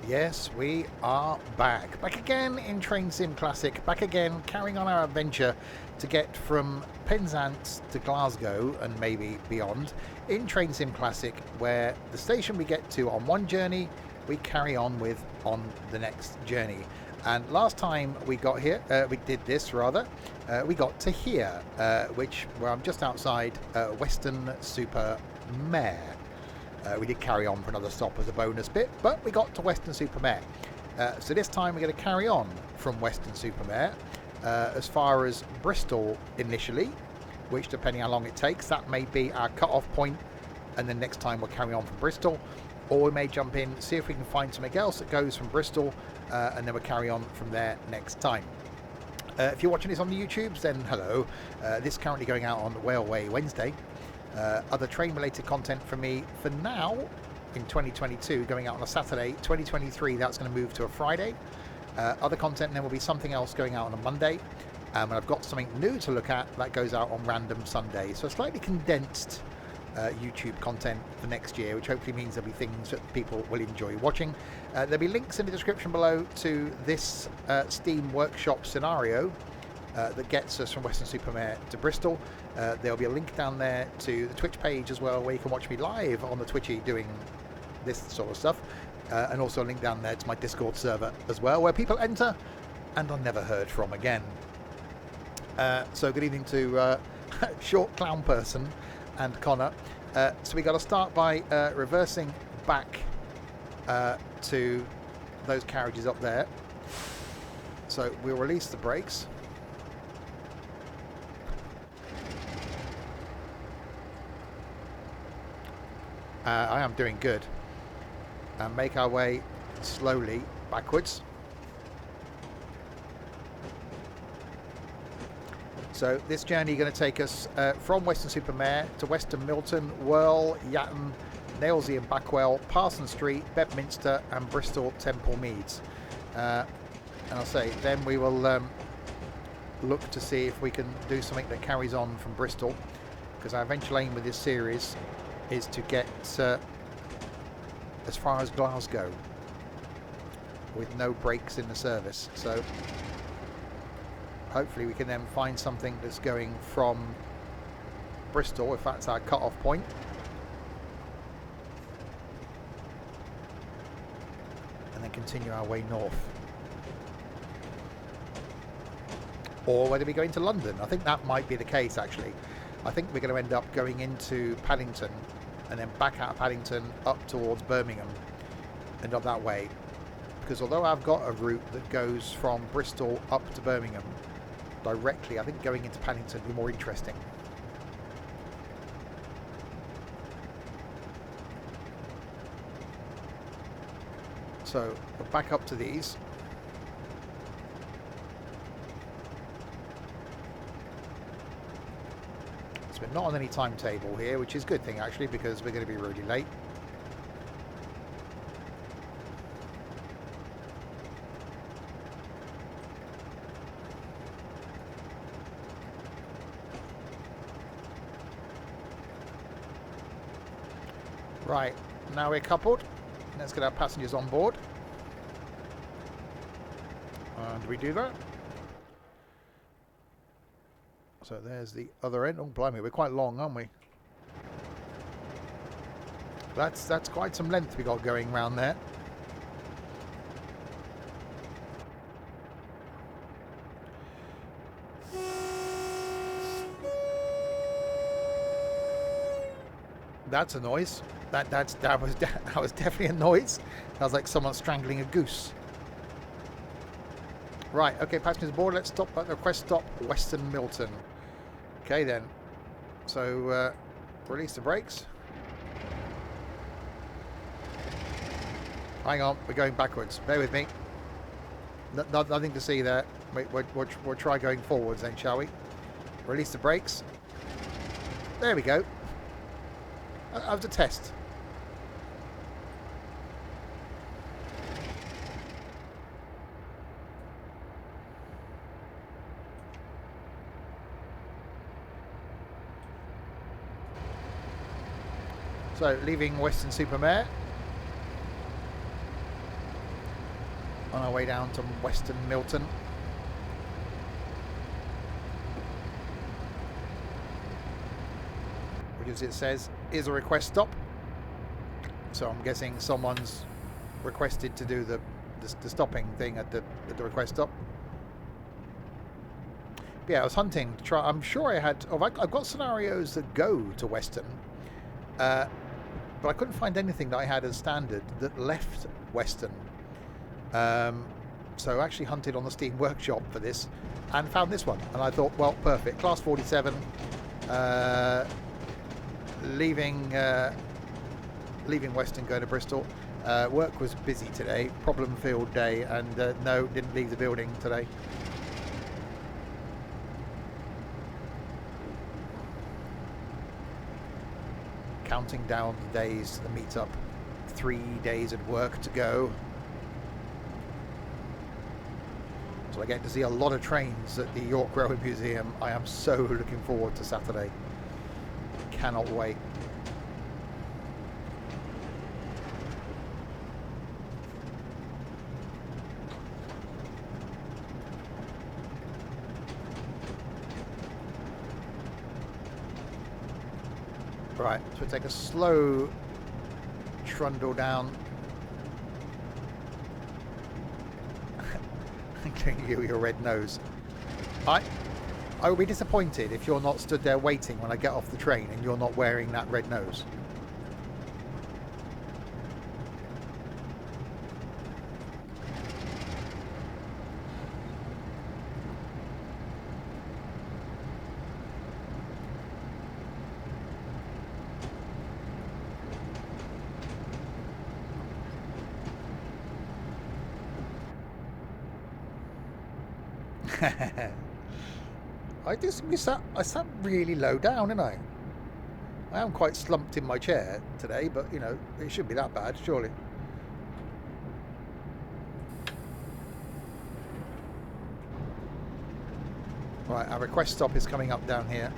Yes, we are back. Back again in Train Sim Classic. Back again, carrying on our adventure to get from Penzance to Glasgow and maybe beyond in Train Sim Classic, where the station we get to on one journey, we carry on with on the next journey. And last time we got here, we did this rather, we got to here, where I'm just outside Weston Super Mare. We did carry on for another stop as a bonus bit, but we got to Weston Super Mare. So this time we're going to carry on from Weston Super Mare as far as Bristol initially, which depending how long it takes, that may be our cut-off point, and then next time we'll carry on from Bristol, or we may jump in, see if we can find something else that goes from Bristol, and then we'll carry on from there next time. If you're watching this on the YouTubes, then hello. This is currently going out on Railway Wednesday. Other train related content for me for now in 2022 going out on a Saturday. 2023 that's going to move to a Friday. Other content then will be something else going out on a Monday, and I've got something new to look at that goes out on random Sunday, so slightly condensed YouTube content for next year, which hopefully means there'll be things that people will enjoy watching. There'll be links in the description below to this Steam workshop scenario that gets us from Weston Super Mare to Bristol. There'll be a link down there to the Twitch page as well, where you can watch me live on the Twitchy doing this sort of stuff, and also a link down there to my Discord server as well, where people enter and are never heard from again. So good evening to Short Clown Person and Connor. So we got to start by reversing back to those carriages up there. So we'll release the brakes. I am doing good, and make our way slowly backwards. So this journey is going to take us from Weston Super Mare to Weston Milton, Whirl, Yatton, Nailsea and Backwell, Parson Street, Bedminster and Bristol Temple Meads. And I'll say then we will look to see if we can do something that carries on from Bristol, because our eventual aim with this series is to get as far as Glasgow with no breaks in the service. So hopefully we can then find something that's going from Bristol, if that's our cut-off point, and then continue our way north. Or whether we go into London. I think that might be the case actually. I think we're going to end up going into Paddington and then back out of Paddington up towards Birmingham and up that way, because although I've got a route that goes from Bristol up to Birmingham directly, I think going into Paddington would be more interesting. So we'll back up to these. We're not on any timetable here, which is a good thing actually, because we're going to be really late. Right, now we're coupled. Let's get our passengers on board. And we do that. So there's the other end. Oh, blimey, we're quite long, aren't we? That's quite some length we got going round there. That's a noise. That was definitely a noise. That was like someone strangling a goose. Right, okay, passengers aboard. Let's stop at the request stop, Weston Milton. Okay then. So release the brakes. Hang on, we're going backwards. Bear with me. Nothing to see there. We'll try going forwards then, shall we? Release the brakes. There we go. That was a test. So leaving Weston Super Mare. on our way down to Weston Milton. Which, as it says, is a request stop. So I'm guessing someone's requested to do the stopping thing at the request stop. But yeah, I was hunting to try. I'm sure I had. Oh, I've got scenarios that go to Weston, but I couldn't find anything that I had as standard that left Weston. So I actually hunted on the Steam Workshop for this and found this one, and I thought, well, perfect. Class 47, leaving Weston, going to Bristol. Work was busy today, problem-filled day, and no, didn't leave the building today. Counting down the days to the meetup, 3 days at work to go. So I get to see a lot of trains at the York Railway Museum. I am so looking forward to Saturday. Cannot wait. Right, so we take a slow trundle down. You with your red nose. I will be disappointed if you're not stood there waiting when I get off the train and you're not wearing that red nose. I sat really low down, didn't I? I am quite slumped in my chair today, but you know, it shouldn't be that bad, surely. Right, our request stop is coming up down here.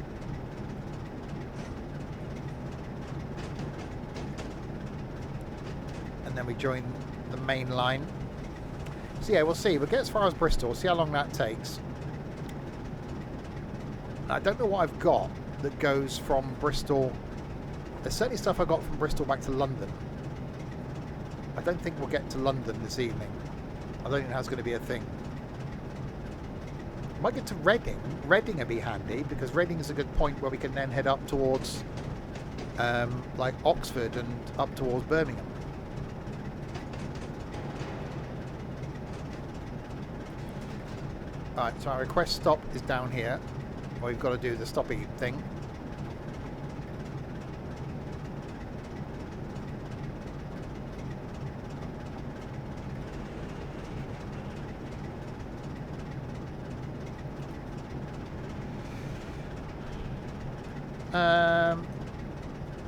And then we join the main line. So yeah, we'll see. We'll get as far as Bristol, see how long that takes. I don't know what I've got that goes from Bristol. There's certainly stuff I got from Bristol back to London. I don't think we'll get to London this evening. I don't think that's going to be a thing. Might get to Reading. Reading would be handy, because Reading is a good point where we can then head up towards like Oxford and up towards Birmingham. Alright, so our request stop is down here. We've got to do the stoppy thing.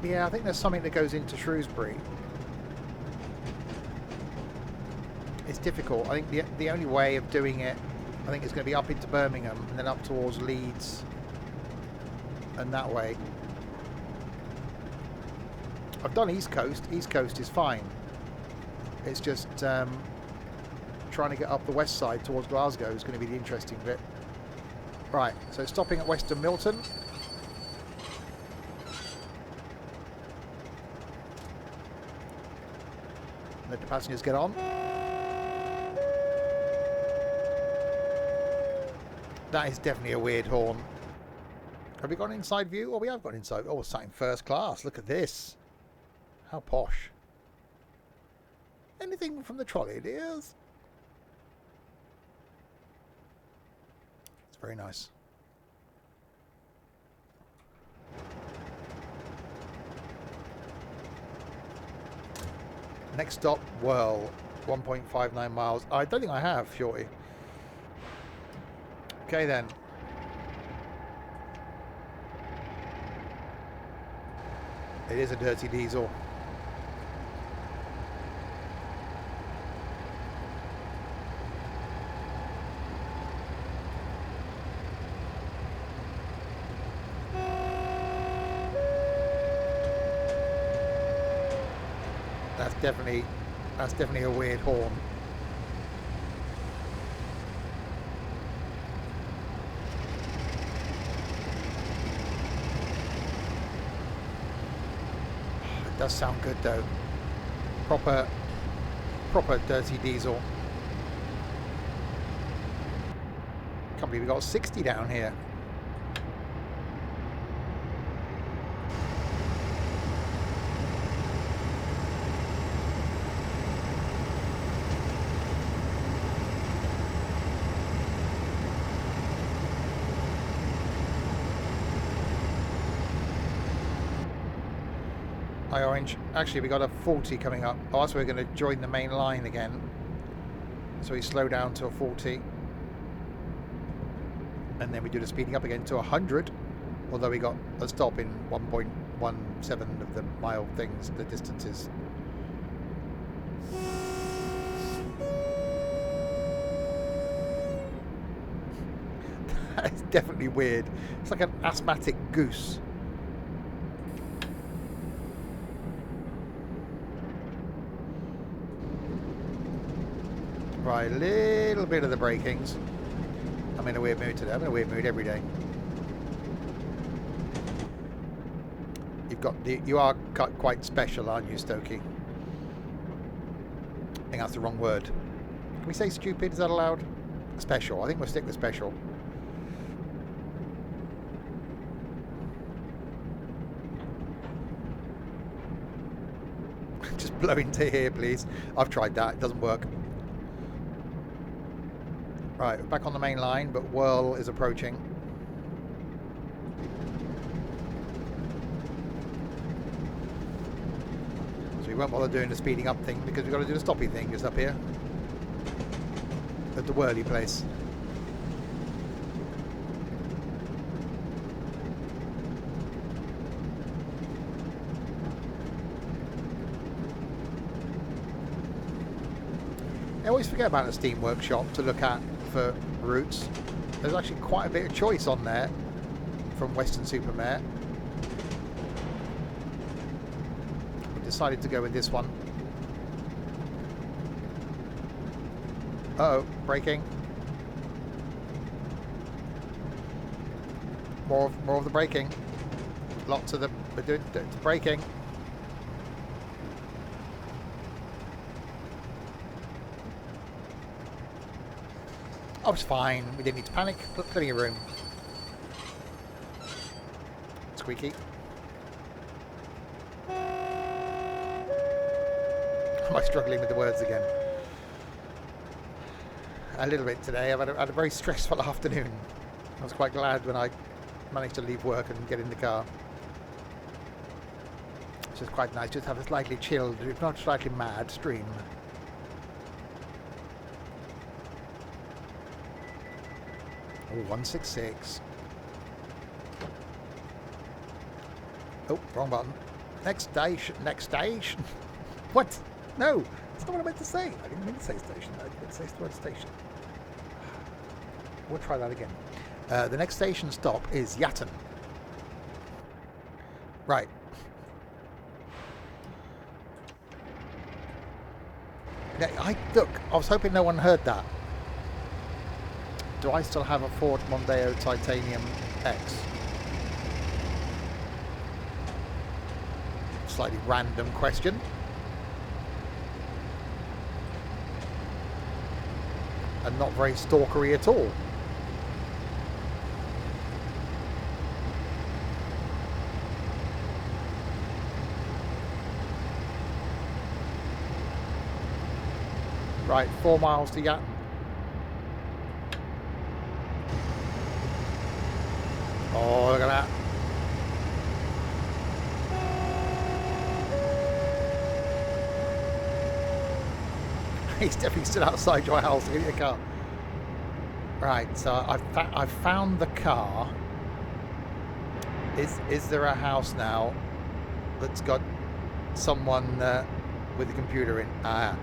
Yeah, I think there's something that goes into Shrewsbury. It's difficult. I think the only way of doing it, I think it's going to be up into Birmingham and then up towards Leeds and that way. I've done East Coast. East Coast is fine. It's just trying to get up the west side towards Glasgow is going to be the interesting bit. Right, so stopping at Weston Milton. Let the passengers get on. That is definitely a weird horn. Have we got an inside view? Oh, we have got an inside. Oh, we're sat in first class. Look at this. How posh. Anything from the trolley, dears? It's very nice. Next stop, Whirl. 1.59 miles. I don't think I have, Shorty. Okay then. It is a dirty diesel. That's definitely a weird horn. Does sound good though. Proper dirty diesel. Can't believe we got 60 down here. Hi Orange. Actually, we got a 40 coming up. Oh, that's where we're going to join the main line again. So we slow down to a 40. And then we do the speeding up again to 100. Although we got a stop in 1.17 of the mile things, the distances. That is definitely weird. It's like an asthmatic goose. Right, a little bit of the brakings. I'm in a weird mood today. I'm in a weird mood every day. You are quite special, aren't you, Stokey? I think that's the wrong word. Can we say stupid? Is that allowed? Special. I think we'll stick with special. Just blow into here, please. I've tried that. It doesn't work. Right, we're back on the main line, but Whirl is approaching. So we won't bother doing the speeding up thing because we've got to do the stoppy thing just up here at the Whirly place. I always forget about the Steam Workshop to look at for routes. There's actually quite a bit of choice on there from Weston Super Mare. We decided to go with this one. Uh-oh, braking. More of the braking. Lots of the braking. I was fine. We didn't need to panic. Plenty of room. Squeaky. Am I struggling with the words again? A little bit today. I've had a very stressful afternoon. I was quite glad when I managed to leave work and get in the car. It's just quite nice just to have a slightly chilled, if not slightly mad stream. Oh, 166. Oh, wrong button. Next station. Next station. What? No, that's not what I meant to say. I didn't mean to say station. I meant to say the word station. We'll try that again. The next station stop is Yatton. Right. Now, look, I was hoping no one heard that. Do I still have a Ford Mondeo Titanium X? Slightly random question. And not very stalkery at all. Right, 4 miles to Yatton. Oh, look at that. He's definitely still outside your house. Get in the car. Right, so I've found the car. Is there a house now that's got someone with a computer in? Ah,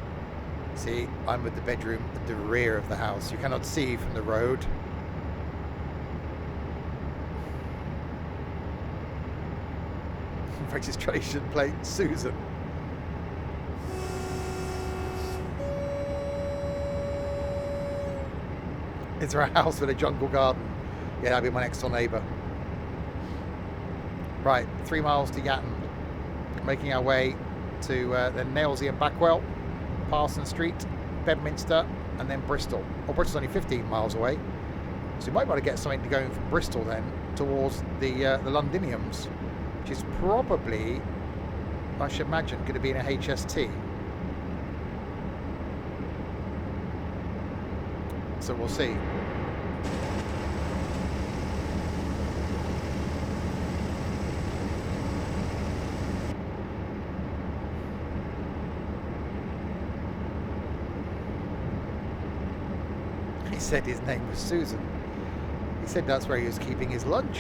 see, I'm with the bedroom at the rear of the house. You cannot see from the road. Registration plate Susan. Is there a house with a jungle garden? Yeah, that'd be my next door neighbour. Right, 3 miles to Yatton. making our way to the Nailsea and Backwell, Parson Street, Bedminster, and then Bristol. Well, Bristol's only 15 miles away, so you might be able to get something going from Bristol then towards the Londiniums, which is probably, I should imagine, going to be in a HST. So we'll see. He said his name was Susan. He said that's where he was keeping his lunch.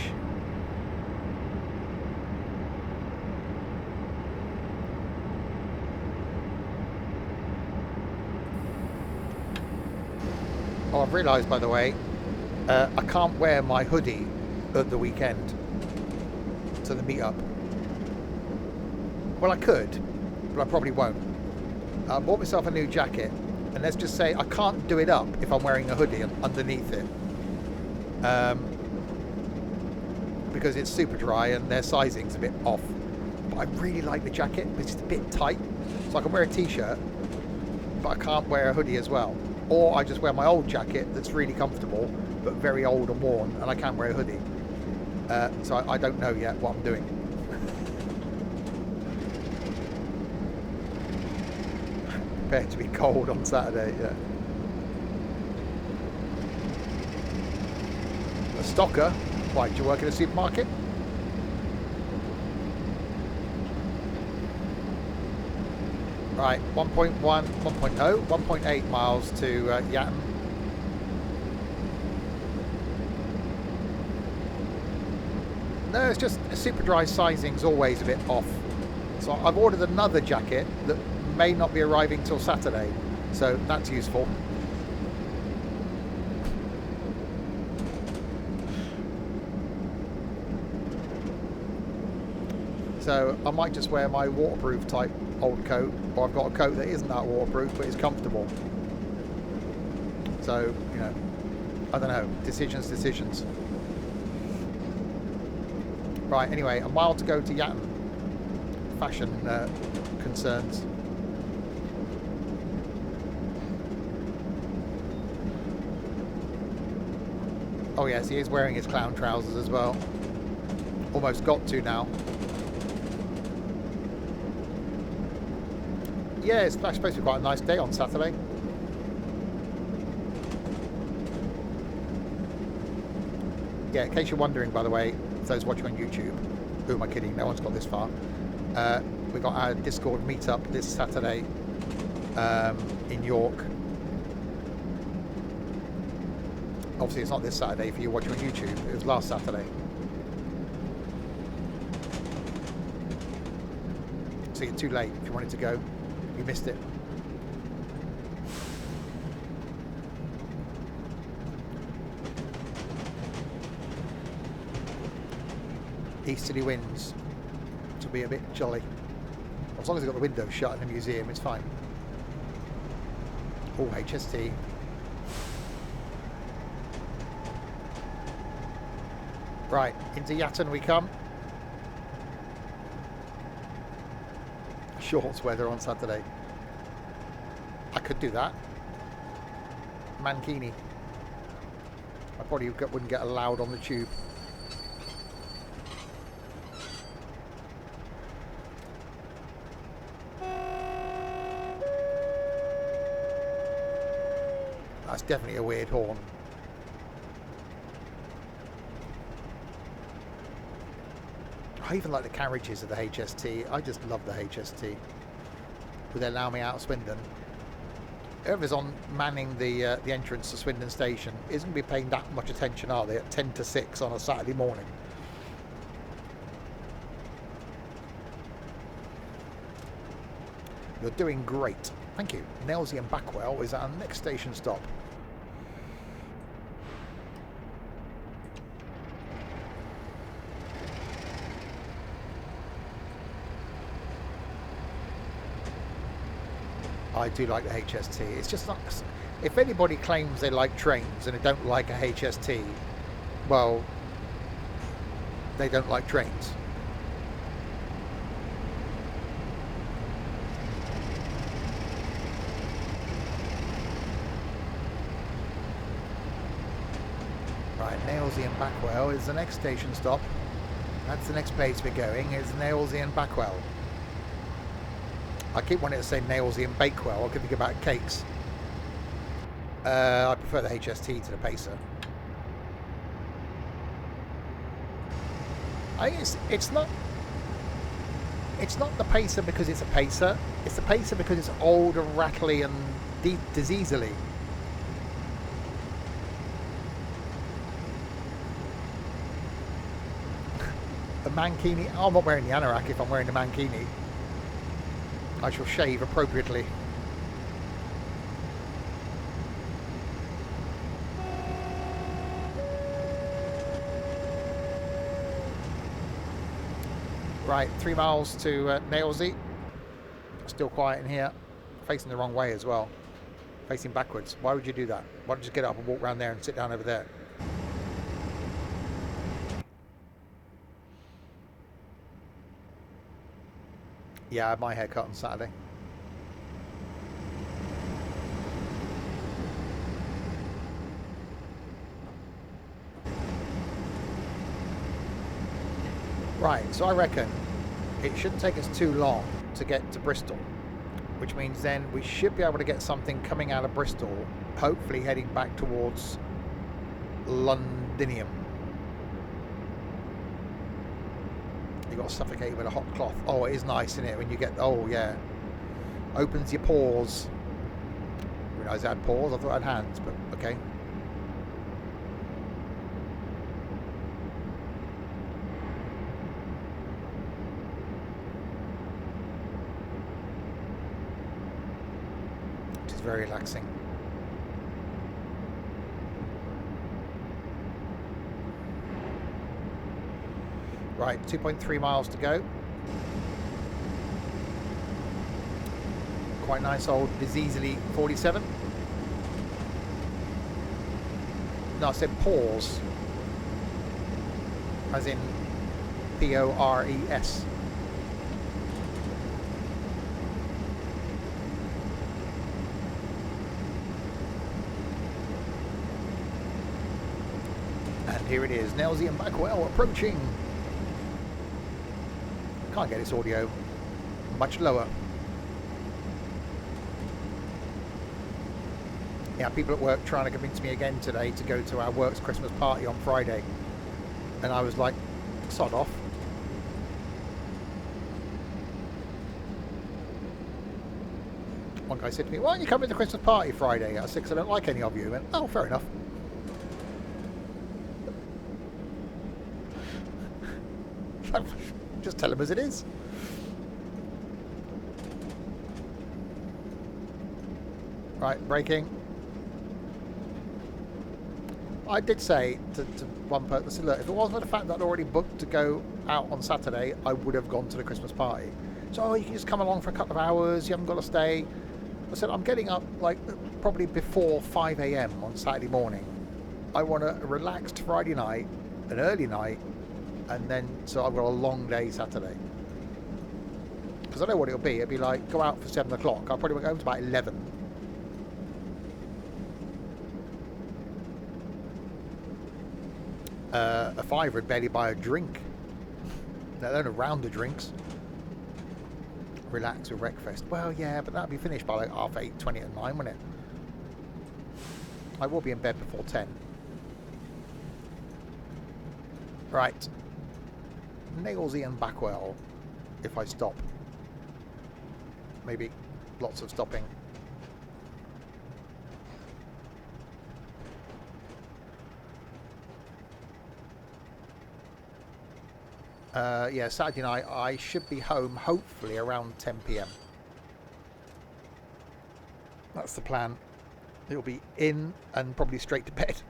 Oh, I've realised, by the way, I can't wear my hoodie at the weekend to the meetup. Well, I could, but I probably won't. I bought myself a new jacket, and let's just say I can't do it up if I'm wearing a hoodie underneath it. Because it's super dry and their sizing's a bit off. But I really like the jacket, but it's just a bit tight. So I can wear a t-shirt, but I can't wear a hoodie as well. Or I just wear my old jacket that's really comfortable, but very old and worn, and I can wear a hoodie. So I don't know yet what I'm doing. Prepare to be cold on Saturday, yeah. A stocker? Why, do you work in a supermarket? Right, 1.1, 1.0, 1.8 miles to Yatton. No, it's just super dry sizing's always a bit off. So I've ordered another jacket that may not be arriving till Saturday, so that's useful. So I might just wear my waterproof type old coat, or I've got a coat that isn't that waterproof but is comfortable. So, you know, I don't know, decisions. Right, anyway, a mile to go to Yatton. Fashion concerns. Oh yes, he is wearing his clown trousers as well. Almost got to now. Yeah, it's supposed to be quite a nice day on Saturday. Yeah, in case you're wondering, by the way, for those watching on YouTube, who am I kidding? No one's got this far. We got our Discord meetup this Saturday in York. Obviously, it's not this Saturday for you watching on YouTube. It was last Saturday. So you're too late if you wanted to go. You missed it. Easterly winds to be a bit jolly. As long as they've got the windows shut in the museum, it's fine. Oh, HST. Right, into Yatton we come. Shorts weather on Saturday. I could do that. Mankini. I probably wouldn't get allowed on the tube. That's definitely a weird horn. I even like the carriages of the HST. I just love the HST. Would they allow me out of Swindon? Whoever's on manning the entrance to Swindon Station isn't going to be paying that much attention, are they, at 10 to 6 on a Saturday morning? You're doing great. Thank you. Nailsea and Backwell is our next station stop. I do like the HST. It's just not... If anybody claims they like trains and they don't like a HST, well, they don't like trains. Right, Nailsea and Backwell is the next station stop. That's the next place we're going, is Nailsea and Backwell. I keep wanting to say Nailsea and Bakewell. I could think about cakes. I prefer the HST to the Pacer. I think it's not the Pacer because it's a Pacer. It's the Pacer because it's old and rattly and diseasily. The mankini. Oh, I'm not wearing the anorak if I'm wearing the mankini. I shall shave appropriately. Right, 3 miles to Nailsea. Still quiet in here. Facing the wrong way as well. Facing backwards. Why would you do that? Why don't you just get up and walk around there and sit down over there? Yeah, I had my haircut on Saturday. Right, so I reckon it shouldn't take us too long to get to Bristol, which means then we should be able to get something coming out of Bristol, hopefully heading back towards Londinium. You got to suffocate with a hot cloth. Oh, it is nice, isn't it? When you get, oh yeah, opens your pores. You realise I had pores? I thought I had hands, but okay. Which is very relaxing. Right, 2.3 miles to go. Quite nice old diseasely 47. No, I said pores. As in P-O-R-E-S. And here it is, Nailsea and Backwell approaching. Can't get this audio much lower. Yeah, people at work trying to convince me again today to go to our works Christmas party on Friday. And I was like, sod off. One guy said to me, why don't you come to the Christmas party Friday? I said, 'cause I don't like any of you. I went, oh, fair enough. Just tell them as it is. Right, braking. I did say to one person, I said, look, if it wasn't for the fact that I'd already booked to go out on Saturday, I would have gone to the Christmas party. So, oh, you can just come along for a couple of hours, you haven't got to stay. I said, I'm getting up like probably before 5 a.m. on Saturday morning. I want a relaxed Friday night, an early night, and then so I've got a long day Saturday. Because I know what it'll be. It'll be like, go out for 7 o'clock. I'll probably go home to about 11. A fiver would barely buy a drink. Let alone a round of drinks. Relax with Wreckfest. Well, yeah, but that'll be finished by like 8:30, 20 at 9, won't it? I will be in bed before 10. Right. Nailsea and Backwell, if I stop. Maybe lots of stopping. Yeah, Saturday night I should be home hopefully around 10 p.m. That's the plan. It'll be in and probably straight to bed.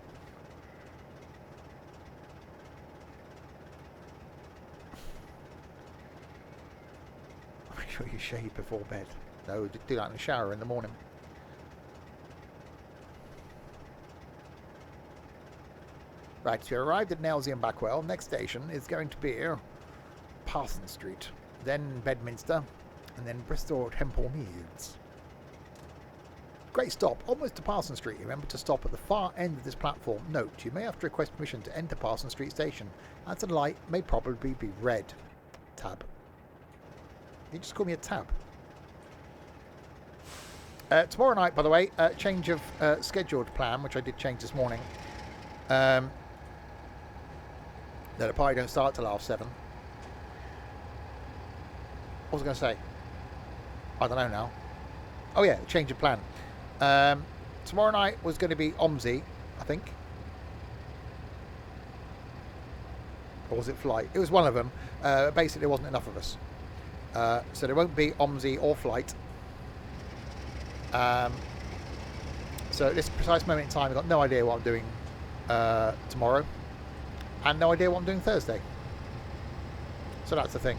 Make sure you shave before bed. No, do that in the shower in the morning. Right, so you arrived at Nailsea and Backwell. Next station is going to be Parsons Street, then Bedminster, and then Bristol Temple Meads. Great stop, almost to Parson Street. Remember to stop at the far end of this platform. Note, you may have to request permission to enter Parson Street Station, as the light may probably be red. Tab. You just call me a tab. Tomorrow night, by the way, change of scheduled plan, which I did change this morning. That the party don't start till 7:30. What was I going to say? I don't know now. Oh yeah, change of plan. Tomorrow night was going to be OMSI, I think. Or was it Flight? It was one of them. Basically, there wasn't enough of us. So there won't be OMSI or Flight. So at this precise moment in time, I've got no idea what I'm doing tomorrow. And no idea what I'm doing Thursday. So that's the thing.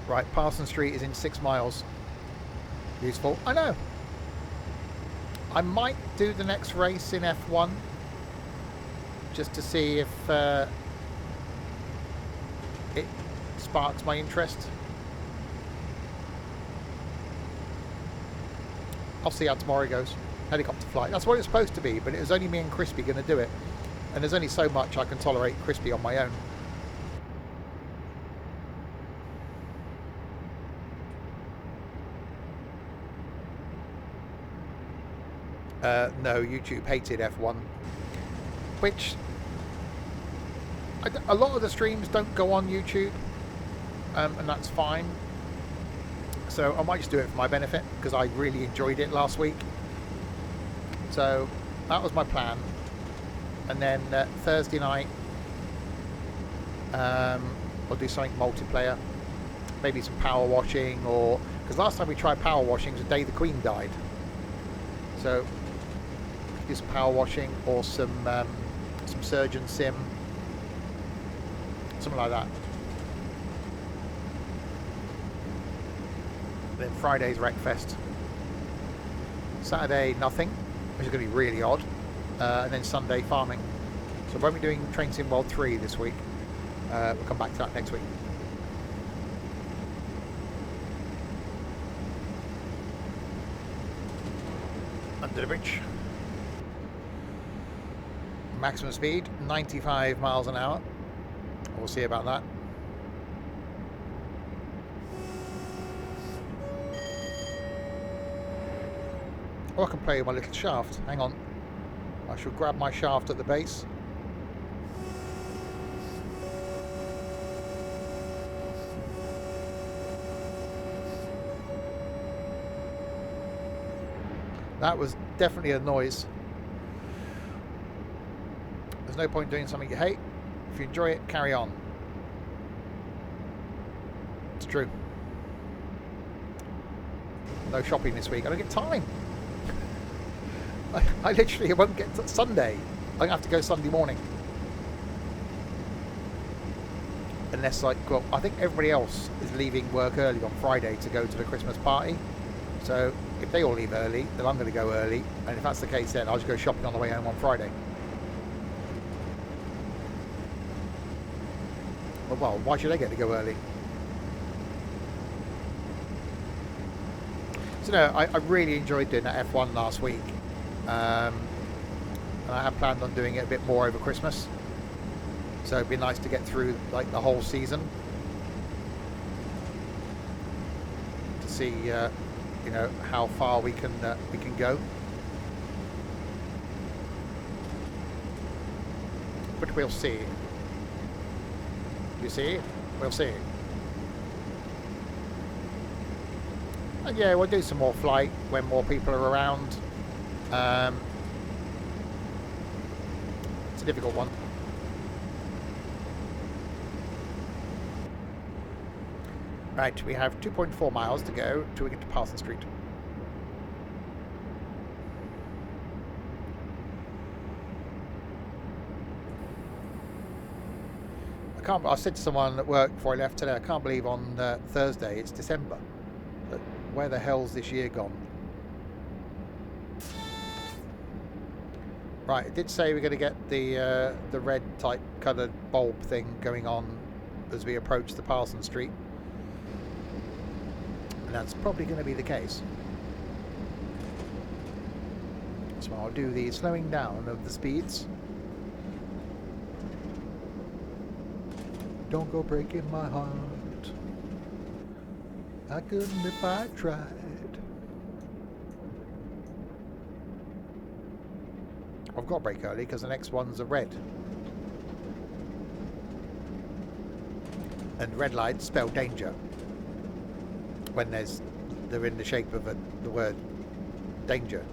Right, Parson Street is in 6 miles. Useful. I know. I might do the next race in F1 just to see if it sparks my interest. I'll see how tomorrow goes. Helicopter flight. That's what it's supposed to be, but it was only me and Crispy going to do it. And there's only so much I can tolerate Crispy on my own. No, YouTube hated F1, which a lot of the streams don't go on YouTube, and that's fine. So I might just do it for my benefit because I really enjoyed it last week. So that was my plan. And then Thursday night, I'll do something multiplayer, maybe some power washing, or because last time we tried power washing was the day the Queen died. So do some power washing or some surgeon sim, something like that. Then Friday's Wreckfest. Saturday nothing, which is going to be really odd. And then Sunday farming. So we won't be doing Train Sim World 3 this week. We'll come back to that next week. Under the bridge. Maximum speed 95 miles an hour. We'll see about that. Or I can play with my little shaft. Hang on. I shall grab my shaft at the base. That was definitely a noise. There's no point doing something you hate. If you enjoy it, carry on. It's true. No shopping this week. I don't get time. I literally won't get to Sunday. I'm going to have to go Sunday morning. Unless, like, well, I think everybody else is leaving work early on Friday to go to the Christmas party. So if they all leave early, then I'm going to go early. And if that's the case, then I'll just go shopping on the way home on Friday. Well, why should I get to go early? So no, I really enjoyed doing that F1 last week. And I have planned on doing it a bit more over Christmas. So it'd be nice to get through like the whole season. To see, you know, how far we can go. But we'll see. You see? We'll see. And yeah, we'll do some more flight when more people are around. It's a difficult one. Right, we have 2.4 miles to go till we get to Parson Street. I said to someone at work before I left today, I can't believe on Thursday it's December. But where the hell's this year gone? Right, it did say we're going to get the red type coloured bulb thing going on as we approach the Parson Street. And that's probably going to be the case. So I'll do the slowing down of the speeds. Don't go breaking my heart. I couldn't if I tried. I've got to brake early because the next ones are red. And red lights spell danger. When they're in the shape of the word danger.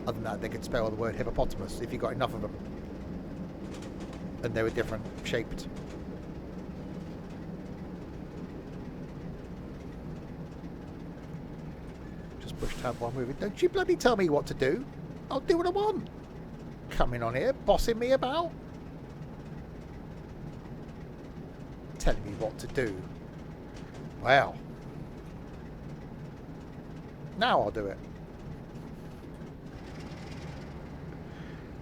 Other than that, they could spell the word hippopotamus if you got enough of them. And they were different shaped. Just push tab while moving. Don't you bloody tell me what to do. I'll do what I want. Coming on here, bossing me about. Telling me what to do. Well. Now I'll do it.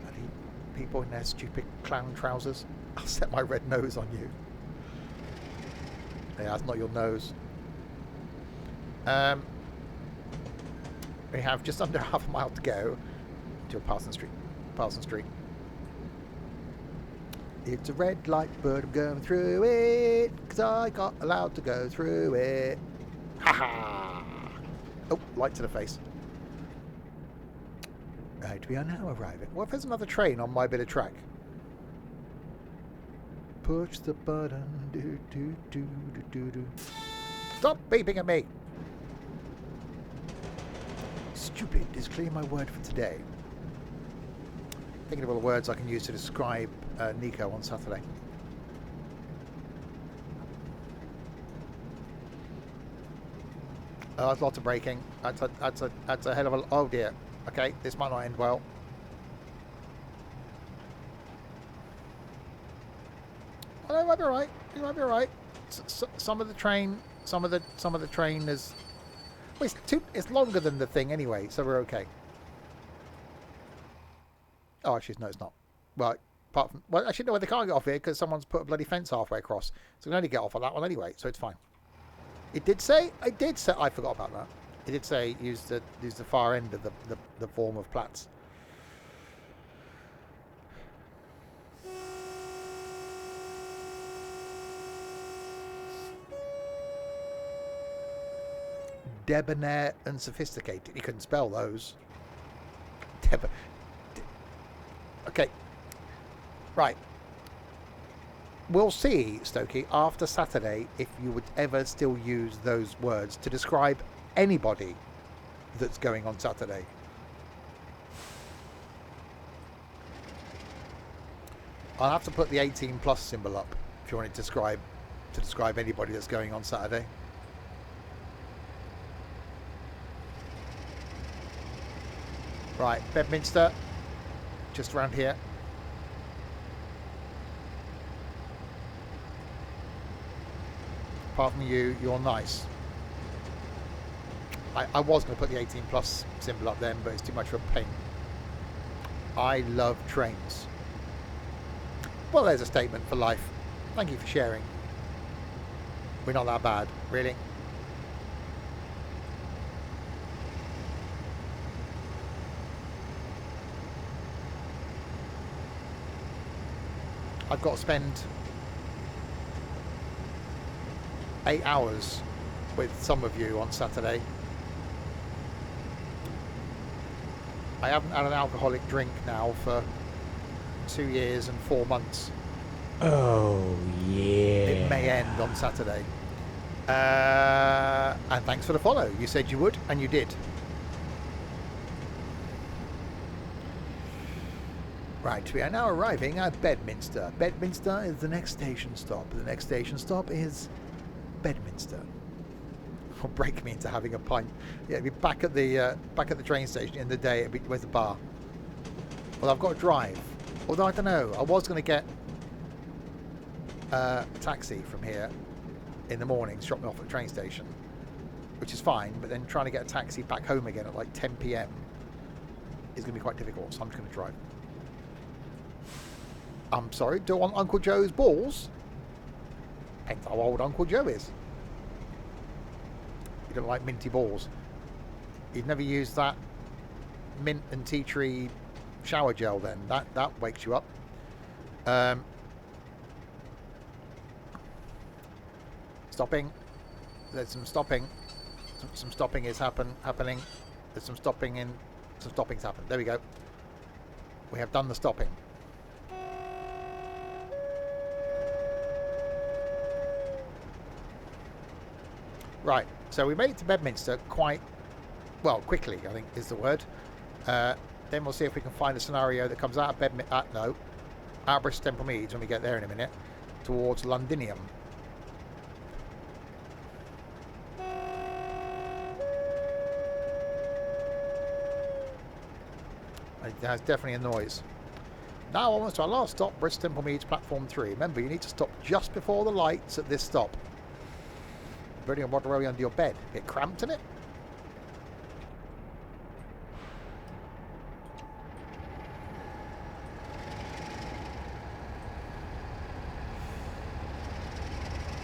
Bloody people in their stupid clown trousers. I'll set my red nose on you. Yeah, that's not your nose. We have just under half a mile to go to Parson Street. Parson Street. It's a red light, but I'm going through it because I got allowed to go through it. Ha ha! Oh, light to the face. Right, we are now arriving. What if there's another train on my bit of track? Push the button. Do, do, do, do, do, do. Stop beeping at me! Stupid is clearly my word for today. Thinking of all the words I can use to describe Nico on Saturday. Oh, that's lots of braking. That's a hell of a... Oh dear. Okay, this might not end well. Oh, it might be alright. It might be alright. Some of the train is... Well, it's longer than the thing anyway, so we're okay. Oh, actually, no, it's not. Well, apart from... Well, actually, no, they can't get off here because someone's put a bloody fence halfway across. So we can only get off on that one anyway, so it's fine. It did say... I forgot about that. It did say use the far end of the form of plats. Debonair and sophisticated. You couldn't spell those. Okay. Right. We'll see, Stokey, after Saturday if you would ever still use those words to describe anybody that's going on Saturday. I'll have to put the 18 plus symbol up if you want to describe anybody that's going on Saturday. Right, Bedminster, just around here. Apart from you, you're nice. I was going to put the 18 plus symbol up then, but it's too much of a pain. I love trains. Well, there's a statement for life. Thank you for sharing. We're not that bad, really. I've got to spend 8 hours with some of you on Saturday. I haven't had an alcoholic drink now for 2 years and 4 months. Oh, yeah. It may end on Saturday. And thanks for the follow. You said you would, and you did. Right, we are now arriving at Bedminster. Bedminster is the next station stop. The next station stop is Bedminster. Will break me into having a pint. Yeah, it'll be back at the train station in the day. Where's the bar? Well, I've got to drive. Although I don't know. I was going to get a taxi from here in the morning, drop me off at the train station, which is fine. But then trying to get a taxi back home again at like 10 p.m. is going to be quite difficult. So I'm just going to drive. I'm sorry. Do I want Uncle Joe's balls? Depends how old Uncle Joe is. You don't like minty balls. You've never used that mint and tea tree shower gel then. That wakes you up. Stopping. There's some stopping. Some stopping is happening. There's some stopping in. Some stopping's happened. There we go. We have done the stopping. Right. So we made it to Bedminster quite well, quickly, I think is the word. Then we'll see if we can find a scenario that comes out of Bedminster. No, out of Bristol Temple Meads when we get there in a minute, towards Londinium. There's definitely a noise. Now almost to our last stop, Bristol Temple Meads platform 3. Remember, you need to stop just before the lights at this stop. Burning a water under your bed. Get cramped in it?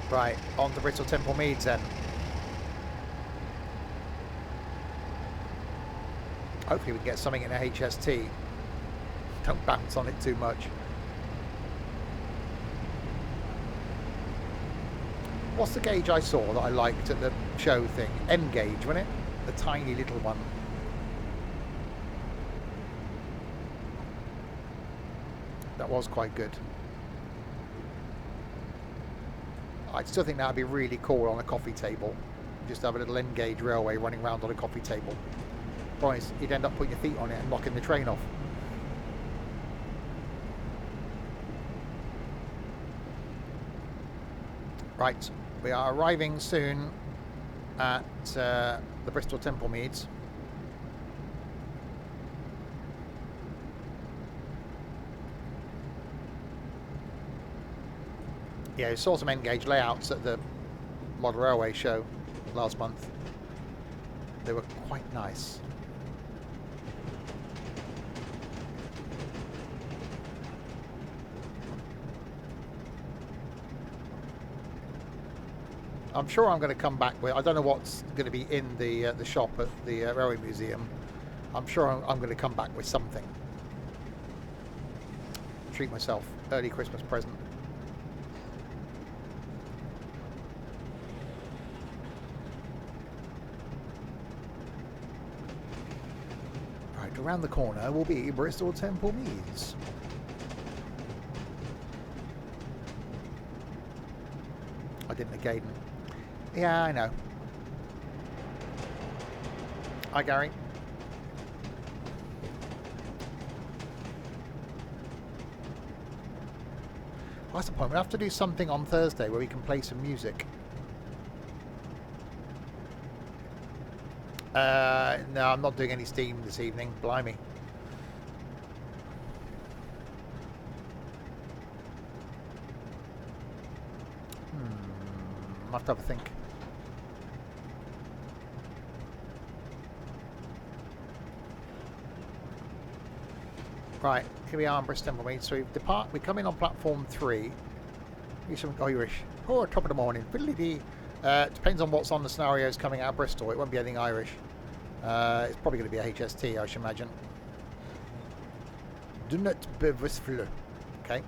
Right, on to Bristol Temple Meads then. Hopefully we can get something in a HST. Don't bounce on it too much. What's the gauge I saw that I liked at the show thing? M gauge, wasn't it? The tiny little one. That was quite good. I still think that would be really cool on a coffee table. Just have a little N gauge railway running around on a coffee table. Otherwise, you'd end up putting your feet on it and knocking the train off. Right, we are arriving soon at the Bristol Temple Meads. Yeah, we saw some N-gauge layouts at the Model Railway show last month. They were quite nice. I'm sure I'm going to come back with. I don't know what's going to be in the shop at the Railway Museum. I'm sure I'm going to come back with something. Treat myself. Early Christmas present. Right, around the corner will be Bristol Temple Meads. I didn't negate them. Yeah, I know. Hi, Gary. What's the point? We'll have to do something on Thursday where we can play some music. No, I'm not doing any Steam this evening. Blimey. I'll have to have a think. Right, here we are on Bristol Temple Meads. So we come in on platform 3. Use some Irish. Oh, top of the morning. Fiddly-dee. Depends on what's on the scenarios coming out of Bristol. It won't be anything Irish. It's probably going to be a HST, I should imagine. Do not be wistful. Okay.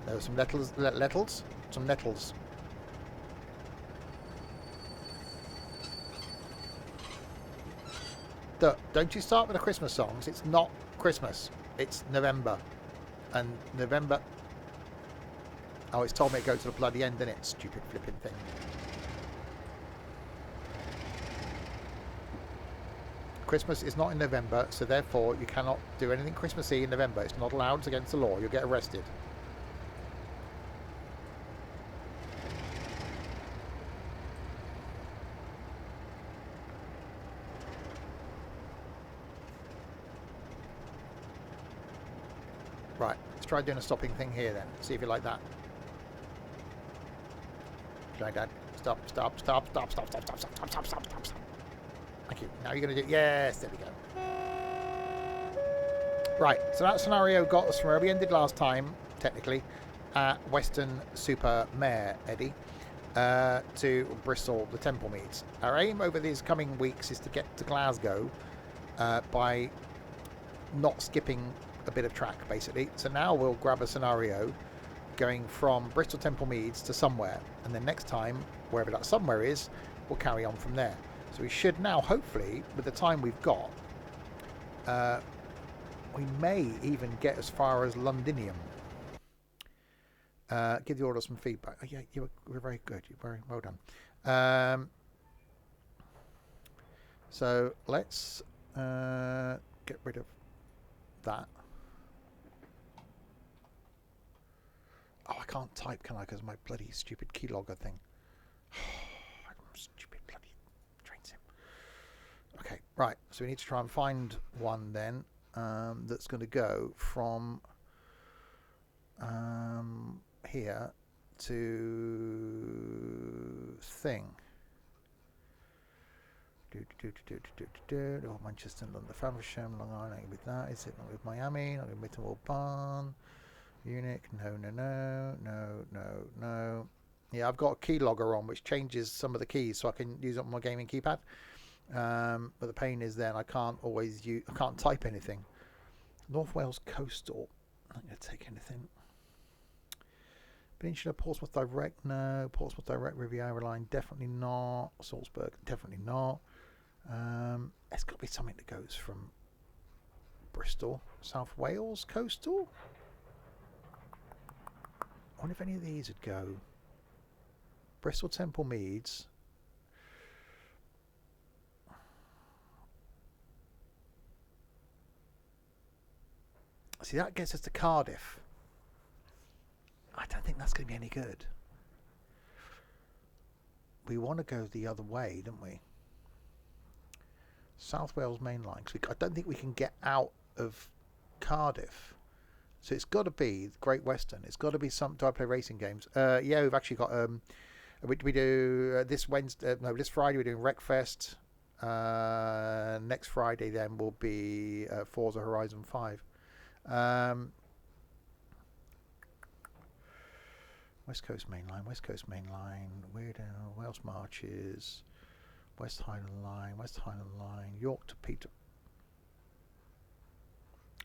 There were some nettles. Some nettles. Don't you start with the Christmas songs. It's not Christmas. It's November. And November... Oh, it's told me to go to the bloody end, isn't it? Stupid flipping thing. Christmas is not in November, so therefore you cannot do anything Christmassy in November. It's not allowed. It's against the law. You'll get arrested. Right, let's try doing a stopping thing here then. See if you like that. Like that. Stop. Thank you. Now you're going to do... Yes, there we go. Right, so that scenario got us from where we ended last time, technically. at Weston Super Mare, Eddie, to Bristol, the Templemeads. Our aim over these coming weeks is to get to Glasgow by not skipping a bit of track, basically. So now we'll grab a scenario going from Bristol Templemeads to somewhere, and then next time, wherever that somewhere is, we'll carry on from there. So we should now, hopefully, with the time we've got, we may even get as far as Londinium. Give the order some feedback. Oh, yeah, you were very good. You're very well done. So let's get rid of that. Oh, I can't type, can I? Because my bloody stupid keylogger thing. Stupid bloody train sim. Okay, right. So we need to try and find one then that's going to go from here to thing. Oh, Manchester, London, Faversham, Long Island. Not with that, is it? Not with Miami. Not with Mittenwall Barn. Munich. No. Yeah, I've got a keylogger on which changes some of the keys so I can use it on my gaming keypad. But the pain is then I can't always I can't type anything. North Wales Coastal. I'm not going to take anything. Peninsula, Portsmouth Direct, no. Portsmouth Direct, Riviera Line, definitely not. Salzburg, definitely not. There's got to be something that goes from Bristol. South Wales Coastal? I wonder if any of these would go. Bristol Templemeads. See, that gets us to Cardiff. I don't think that's going to be any good. We want to go the other way, don't we? South Wales Main Line. I don't think we can get out of Cardiff. So it's got to be Great Western. It's got to be some. Do I play racing games? Yeah, we've actually got. We do this Wednesday. No, this Friday we're doing Wreckfest. Next Friday then will be Forza Horizon 5. West Coast Main Line, Weirdo, Wales Marches, West Highland Line, York to Peter.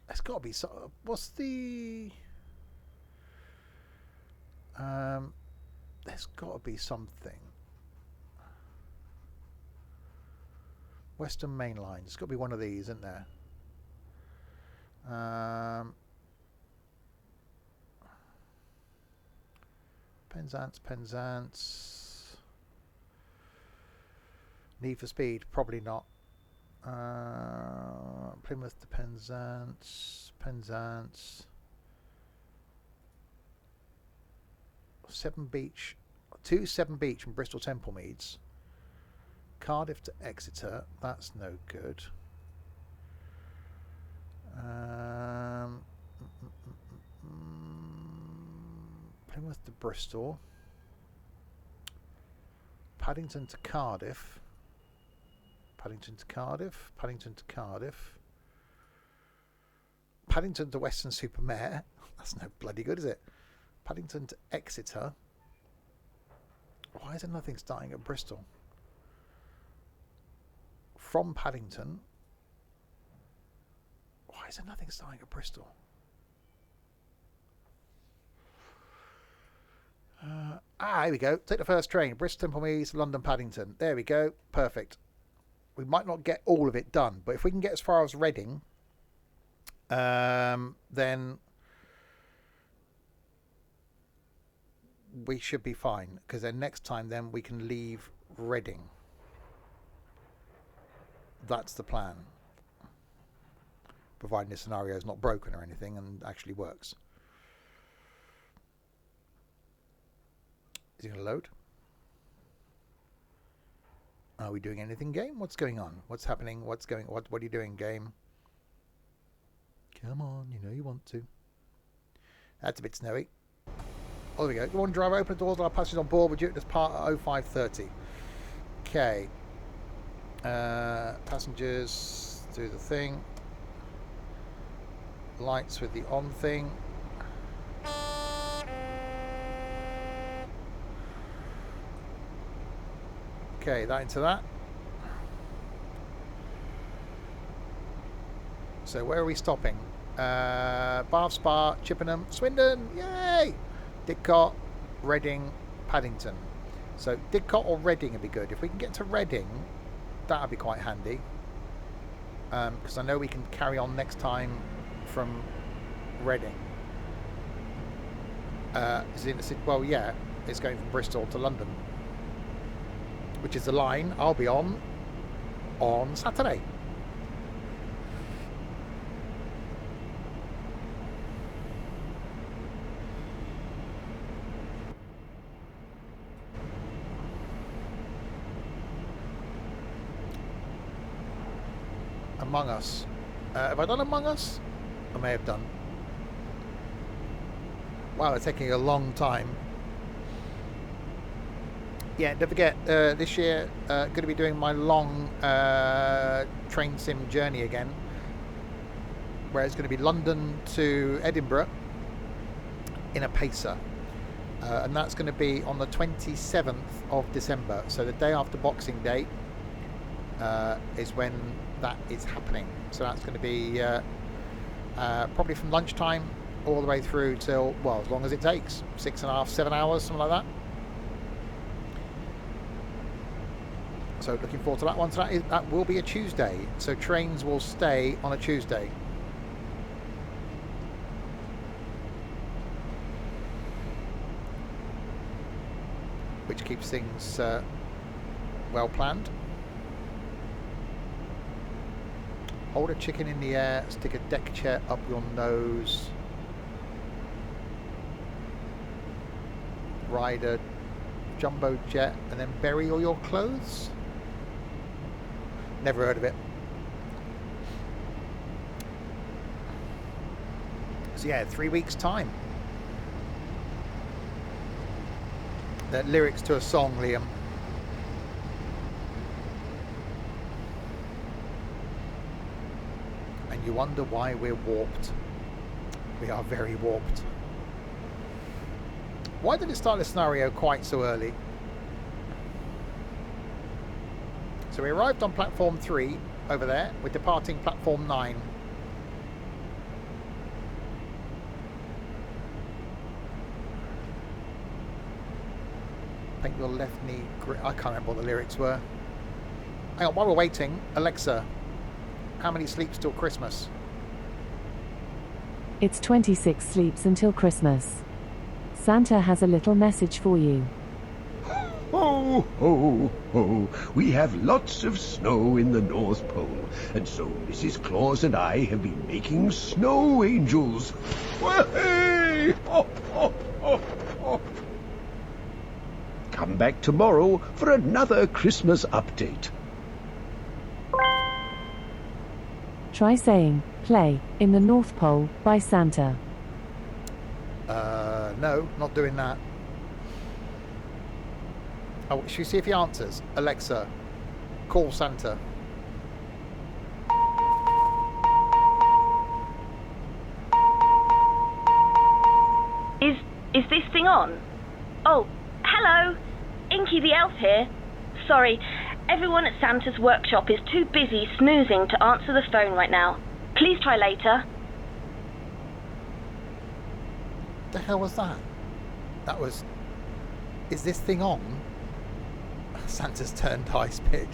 It's got to be so. What's the? There's got to be something. Western Main Line. It's got to be one of these, isn't there? Penzance. Need for Speed, probably not. Plymouth to Penzance. Severn Beach. 2 Severn Beach and Bristol Templemeads. Cardiff to Exeter. That's no good. Plymouth to Bristol. Paddington to Cardiff. Paddington to Weston Super Mare. That's no bloody good, is it? Paddington to Exeter. Why is there nothing starting at Bristol? From Paddington. Why is there nothing starting at Bristol? Here we go. Take the first train. Bristol Templemeads, London Paddington. There we go. Perfect. We might not get all of it done, but if we can get as far as Reading, then we should be fine. Because then next time, then we can leave Reading. That's the plan. Providing the scenario is not broken or anything and actually works. Is it going to load? Are we doing anything, game? What's going on? What's happening? What are you doing, game? Come on, you know you want to. That's a bit snowy. Oh, there we go. Go on, driver, open the doors, I'll pass you on board. Would you? Let's part at 0530. Okay. Passengers, do the thing. Lights with the on thing. Okay, that into that. So where are we stopping? Bath Spa, Chippenham, Swindon, yay! Didcot, Reading, Paddington. So Didcot or Reading would be good. If we can get to Reading, that would be quite handy. Because I know we can carry on next time from Reading. Is it in the city? Well, yeah, it's going from Bristol to London, which is the line I'll be on Saturday. Among Us. Have I done Among Us? I may have done. Wow, it's taking a long time. Yeah, don't forget, this year going to be doing my long train sim journey again, where it's going to be London to Edinburgh in a pacer. And that's going to be on the 27th of December. So the day after Boxing Day is when that is happening. So that's going to be probably from lunchtime all the way through till, well, as long as it takes, 6.5, 7 hours, something like that. So looking forward to that one. So that will be a Tuesday. So trains will stay on a Tuesday. Which keeps things well planned. Hold a chicken in the air, stick a deck chair up your nose. Ride a jumbo jet and then bury all your clothes? Never heard of it. So yeah, 3 weeks time. The lyrics to a song, Liam. And you wonder why we're warped. We are very warped. Why did it start the scenario quite so early? So we arrived on platform 3 over there. We're departing platform 9. Paint your left knee. I can't remember what the lyrics were. Hang on, while we're waiting, Alexa, how many sleeps till Christmas? It's 26 sleeps until Christmas. Santa has a little message for you. Ho, ho, ho. We have lots of snow in the North Pole, and so Mrs. Claus and I have been making snow angels. Way! Ho, ho, ho, ho. Come back tomorrow for another Christmas update. Try saying, "Play in the North Pole" by Santa. No, not doing that. Oh, should we see if he answers? Alexa, call Santa. Is this thing on? Oh, hello. Inky the Elf here. Sorry, everyone at Santa's workshop is too busy snoozing to answer the phone right now. Please try later. The hell was that? That was... Is this thing on? Santa's turned high pitch.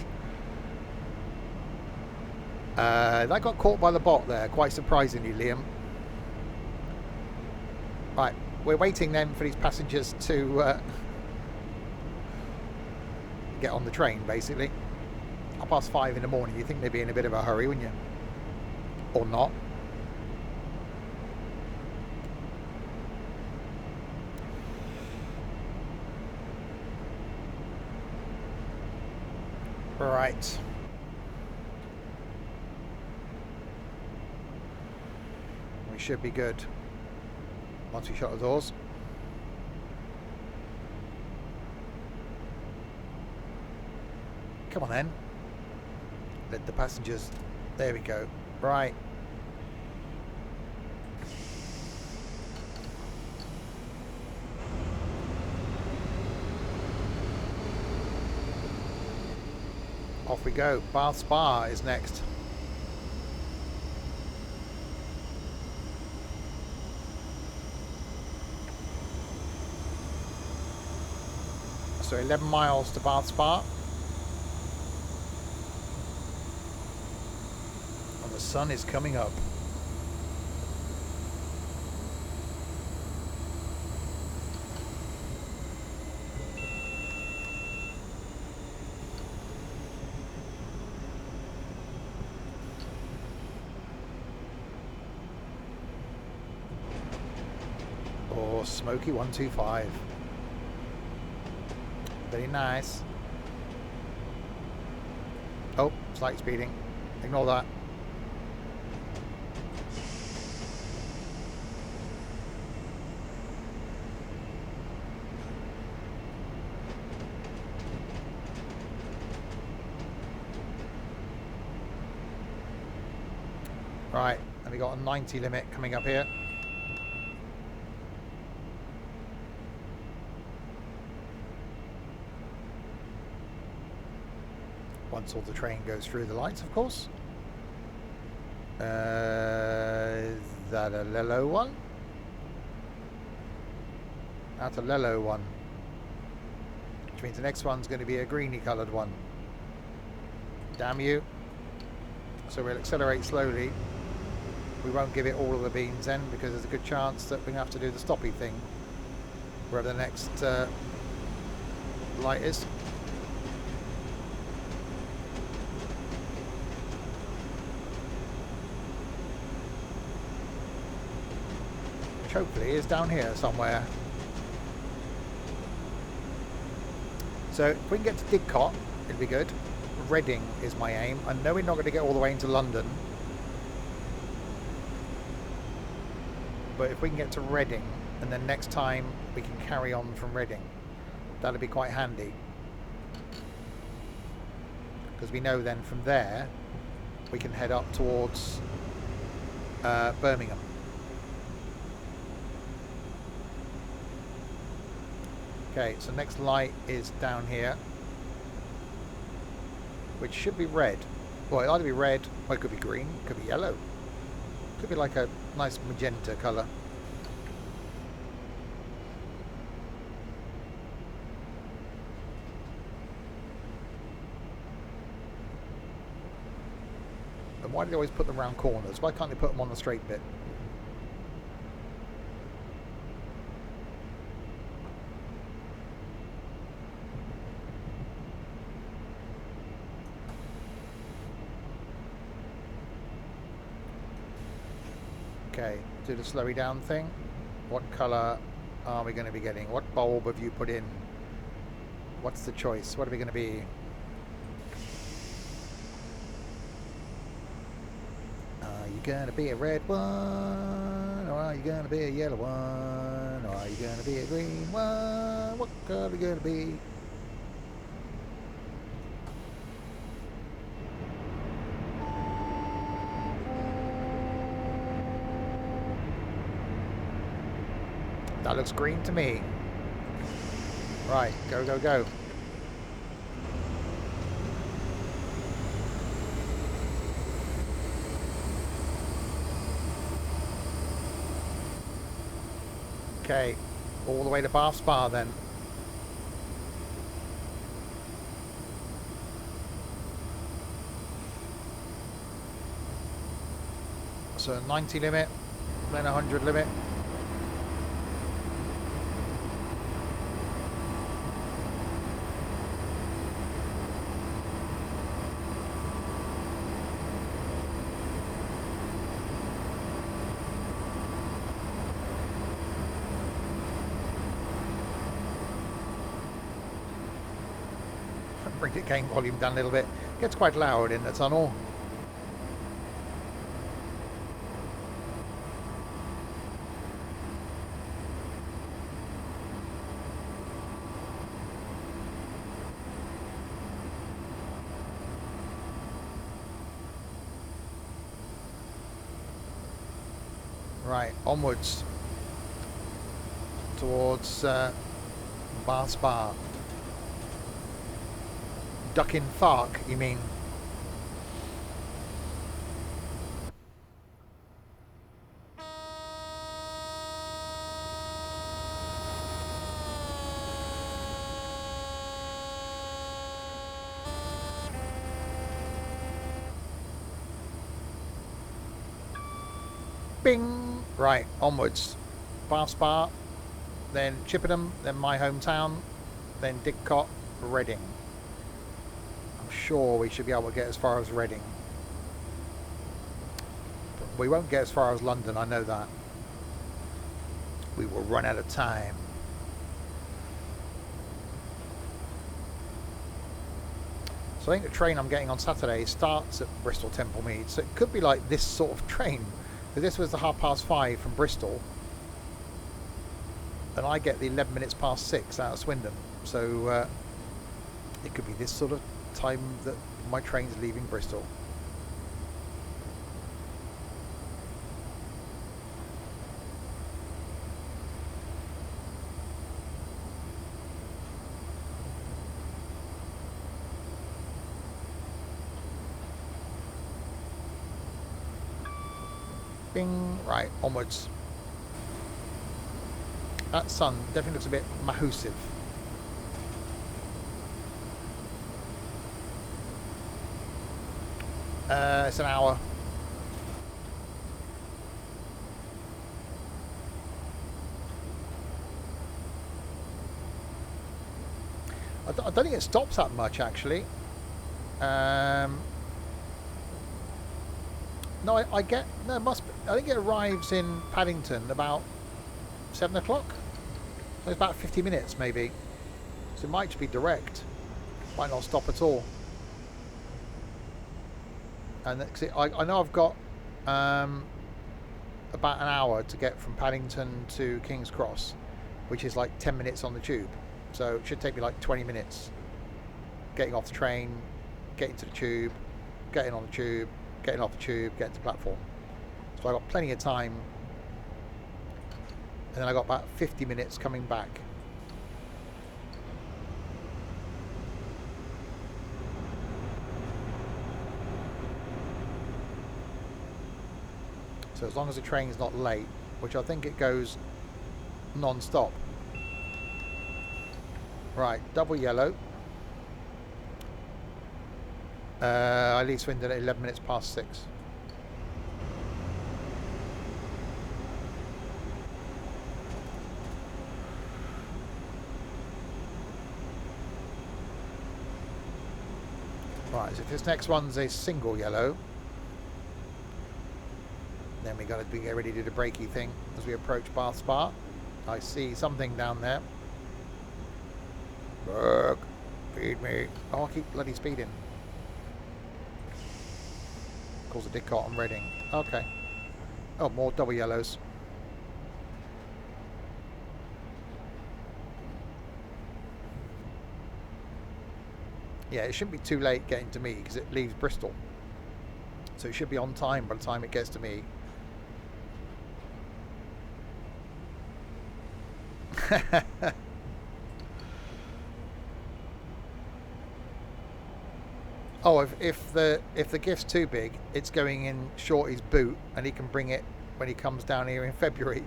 That got caught by the bot there, quite surprisingly, Liam. Right, we're waiting then for these passengers to get on the train, basically. 5:30 in the morning, you'd think they'd be in a bit of a hurry, wouldn't you? Or not. Right. We should be good once we shut the doors. Come on then. Let the passengers... There we go. Right. Off we go. Bath Spa is next. So 11 miles to Bath Spa. And the sun is coming up. Oh, Smoky 125. Very nice. Oh, slight speeding. Ignore that. Right, and we got a 90 limit coming up here. Once all the train goes through the lights, of course. Is that a yellow one? That's a yellow one. Which means the next one's going to be a greeny coloured one. Damn you. So we'll accelerate slowly. We won't give it all of the beans then, because there's a good chance that we're going to have to do the stoppy thing wherever the next light is. Which hopefully is down here somewhere. So if we can get to Didcot, it'll be good. Reading is my aim. I know we're not going to get all the way into London, but if we can get to Reading, and then next time we can carry on from Reading, that'll be quite handy, because we know then from there we can head up towards Birmingham. Okay, so next light is down here, which should be red. Well, it'll either be red, or it could be green, it could be yellow. Could be like a nice magenta colour. And why do they always put them around corners? Why can't they put them on the straight bit? Okay, do the slowy down thing. What colour are we going to be getting? What bulb have you put in? What's the choice? What are we going to be? Are you going to be a red one? Or are you going to be a yellow one? Or are you going to be a green one? What colour are you going to be? That looks green to me. Right, go, go, go. Okay, all the way to Bath Spa then. So 90 limit, then 100 limit. Bring the game volume down a little bit. Gets quite loud in the tunnel. Right, onwards towards Bath Spa. Duck in Fark, you mean? Bing! Right, onwards. Bath Spa, then Chippenham, then my hometown, then Didcot, Reading. I'm sure we should be able to get as far as Reading. But we won't get as far as London, I know that. We will run out of time. So I think the train I'm getting on Saturday starts at Bristol Temple Mead, so it could be like this sort of train. So this was the 5:30 from Bristol, and I get the 11 minutes past 6 out of Swindon. So it could be this sort of time that my train's leaving Bristol. Bing, right, onwards. That sun definitely looks a bit mahoosive. It's an hour. I don't think it stops that much, actually. No, I get... No, it must be... I think it arrives in Paddington about 7 o'clock. So it's about 50 minutes, maybe. So it might just be direct. Might not stop at all. And I know I've got about an hour to get from Paddington to King's Cross, which is like 10 minutes on the tube. So it should take me like 20 minutes getting off the train, getting to the tube, getting on the tube, getting off the tube, getting to the platform. So I got plenty of time, and then I got about 50 minutes coming back. So as long as the train's not late, which I think it goes non-stop. Right, double yellow. I leave Swindon at 11 minutes past 6. Right, so if this next one's a single yellow, then we got to get ready to do the brakey thing as we approach Bath Spa. I see something down there. Look, feed me. Oh, I'll keep bloody speeding. Calls a Didcot and Reading. Okay. Oh, more double yellows. Yeah, it shouldn't be too late getting to me because it leaves Bristol. So it should be on time by the time it gets to me. Oh, if the gift's too big, it's going in Shorty's boot, and he can bring it when he comes down here in February.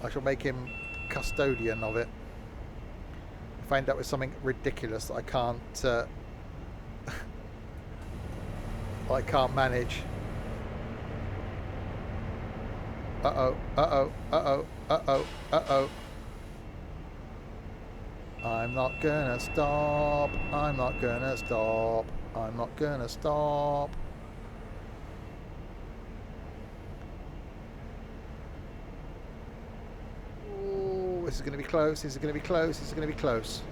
I shall make him custodian of it. If I end up with something ridiculous that I can't I can't manage. Uh-oh, uh-oh, uh-oh, uh-oh, uh-oh. I'm not gonna stop. I'm not gonna stop. I'm not gonna stop. Ooh, this is gonna be close. This is gonna be close. This is gonna be close.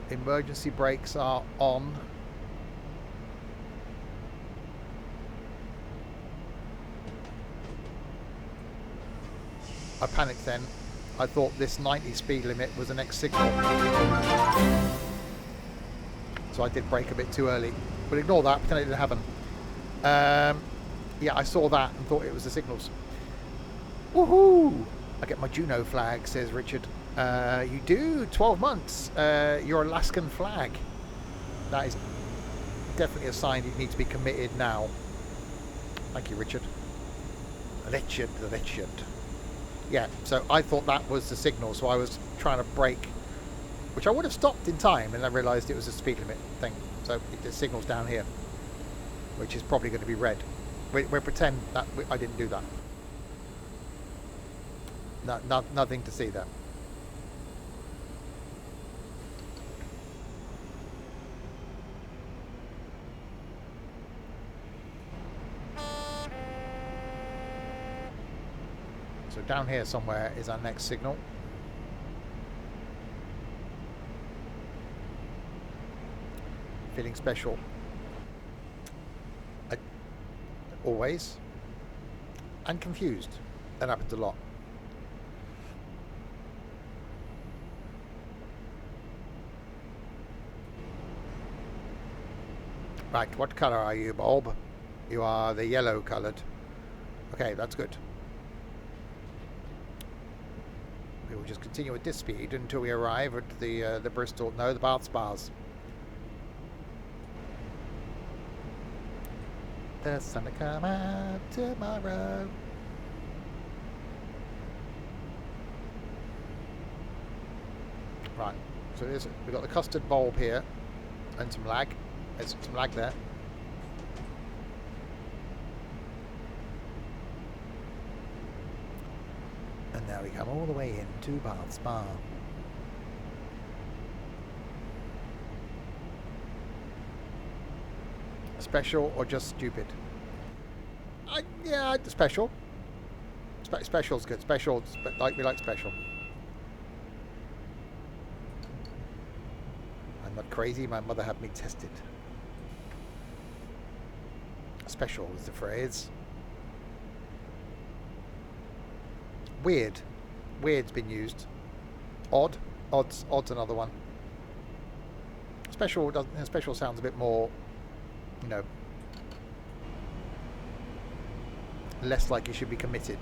Emergency brakes are on. I panicked then. I thought this 90 speed limit was the next signal. So I did brake a bit too early. But ignore that, pretend it didn't happen. Yeah, I saw that and thought it was the signals. Woohoo! I get my Juno flag, says Richard. You do? 12 months. Your Alaskan flag. That is definitely a sign you need to be committed now. Thank you, Richard. Richard. Yeah, so I thought that was the signal, so I was trying to brake, which I would have stopped in time, and I realised it was a speed limit thing. So the signal's down here, which is probably going to be red. We'll pretend that I didn't do that. Nothing to see there. So down here somewhere is our next signal. Feeling special. Always. And confused. That happens a lot. Right, what colour are you, Bob? You are the yellow coloured. Okay, that's good. We will just continue at this speed until we arrive at the Bristol, no, the Bath Spas. The sun will come out tomorrow. Right, so we've got the custard bulb here and some lag. There's some lag there. And now we come all the way into Bath Spa. Special or just stupid? Yeah, special. Special's good. Special, we like special. I'm not crazy. My mother had me tested. Special is the phrase. Weird. Weird's been used. Odd. Odd's another one. Special doesn't. Special sounds a bit more, you know, less like you should be committed.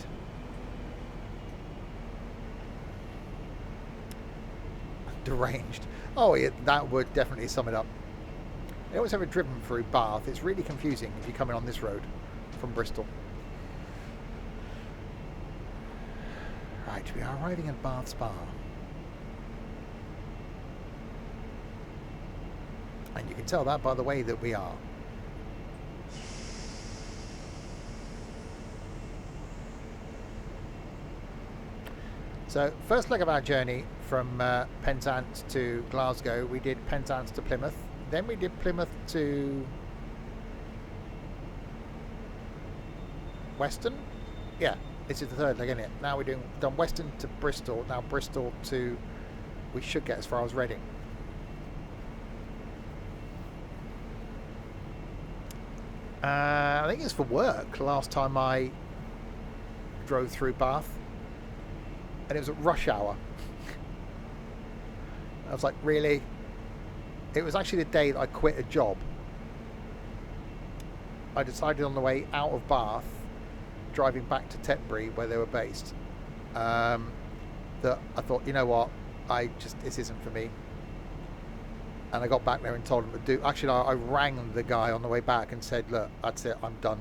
Deranged. Oh, yeah, that would definitely sum it up. I always have it driven through Bath. It's really confusing if you're coming on this road from Bristol. Right, we are arriving at Bath Spa. And you can tell that by the way that we are. So, first leg of our journey from Penzance to Glasgow, we did Penzance to Plymouth. Then we did Plymouth to Weston. Yeah, this is the third leg, isn't it? Now we've done Weston to Bristol. Now Bristol to, we should get as far as Reading. I think it's for work. Last time I drove through Bath, and it was at rush hour. I was like, really? It was actually the day that I quit a job. I decided on the way out of Bath, driving back to Tetbury where they were based, that I thought, you know what, this isn't for me. And I got back there and told him to do. Actually, I rang the guy on the way back and said, look, that's it, I'm done.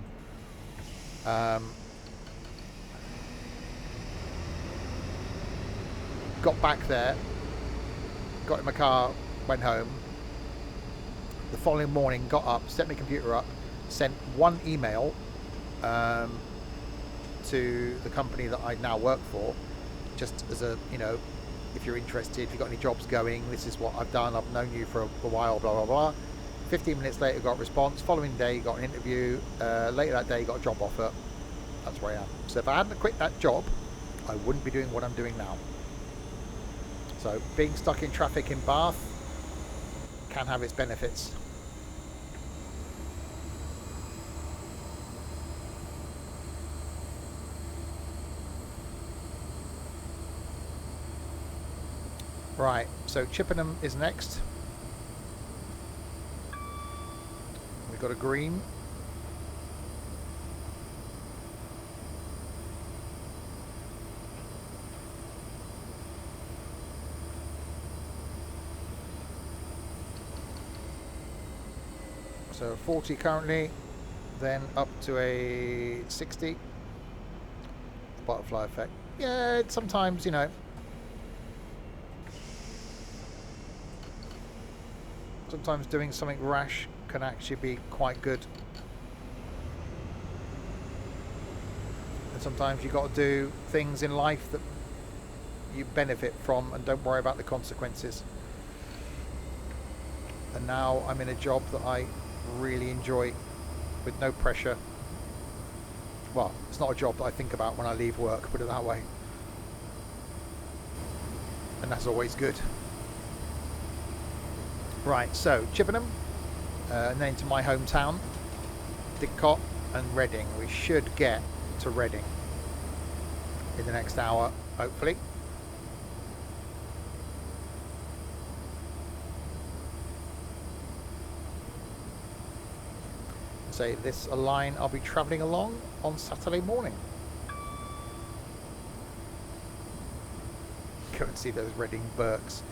Got back there, got in my car, went home. The following morning, got up, set my computer up, sent one email to the company that I now work for, just as a, you know, if you're interested, if you've got any jobs going, this is what I've done, I've known you for a while, blah, blah, blah. 15 minutes later, got a response. Following day, got an interview. Later that day, got a job offer. That's where I am. So if I hadn't quit that job, I wouldn't be doing what I'm doing now. So being stuck in traffic in Bath can have its benefits. Right, so Chippenham is next. We've got a green. So 40 currently, then up to a 60. Butterfly effect. Yeah, sometimes, you know, sometimes doing something rash can actually be quite good. And sometimes you've got to do things in life that you benefit from and don't worry about the consequences. And now I'm in a job that I really enjoy with no pressure. Well, it's not a job that I think about when I leave work, put it that way. And that's always good. Right, so Chippenham, and then into my hometown, Didcot and Reading. We should get to Reading in the next hour, hopefully. Say this a line I'll be travelling along on Saturday morning. Go and see those Reading Berks.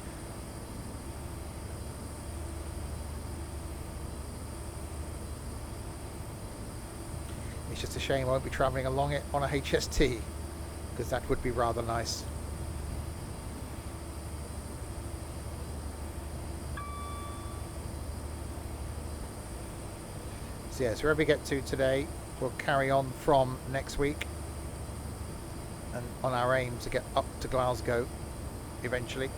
It's just a shame I won't be travelling along it on a HST, because that would be rather nice. So yeah, so wherever we get to today, we'll carry on from next week and on our aim to get up to Glasgow eventually.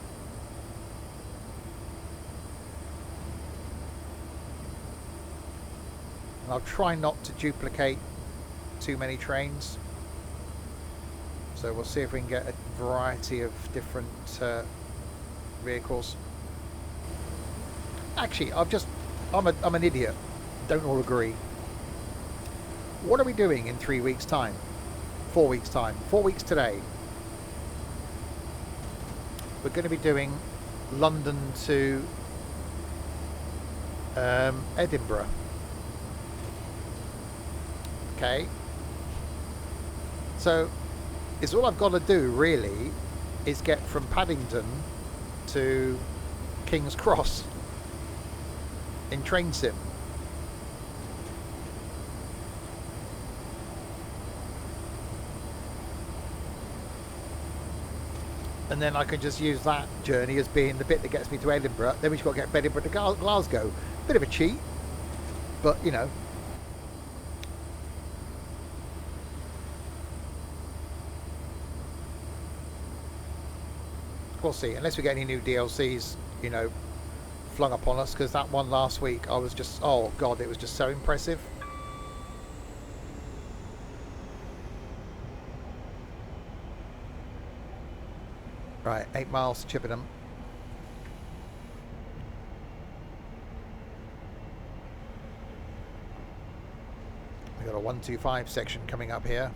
And I'll try not to duplicate too many trains, so we'll see if we can get a variety of different vehicles. Actually, I'm an idiot. Don't all agree. What are we doing in 3 weeks time? 4 weeks time? 4 weeks today. We're going to be doing London to Edinburgh. Okay. So it's all I've got to do really is get from Paddington to King's Cross in train sim. And then I can just use that journey as being the bit that gets me to Edinburgh. Then we've got to get Edinburgh to Glasgow. Bit of a cheat, but you know. We'll see, unless we get any new DLCs, you know, flung upon us, because that one last week I was just, oh god, it was just so impressive. Right, 8 miles to Chippenham. We've got a 125 section coming up here.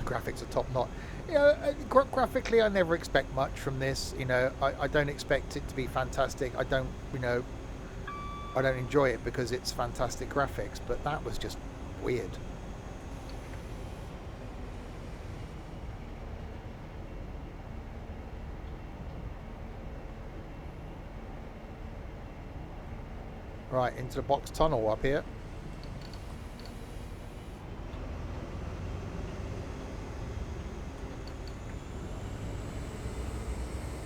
Graphics are top notch. You know, graphically I never expect much from this. You know, I don't expect it to be fantastic. I don't, you know, I don't enjoy it because it's fantastic graphics, but that was just weird. Right, into the box tunnel up here.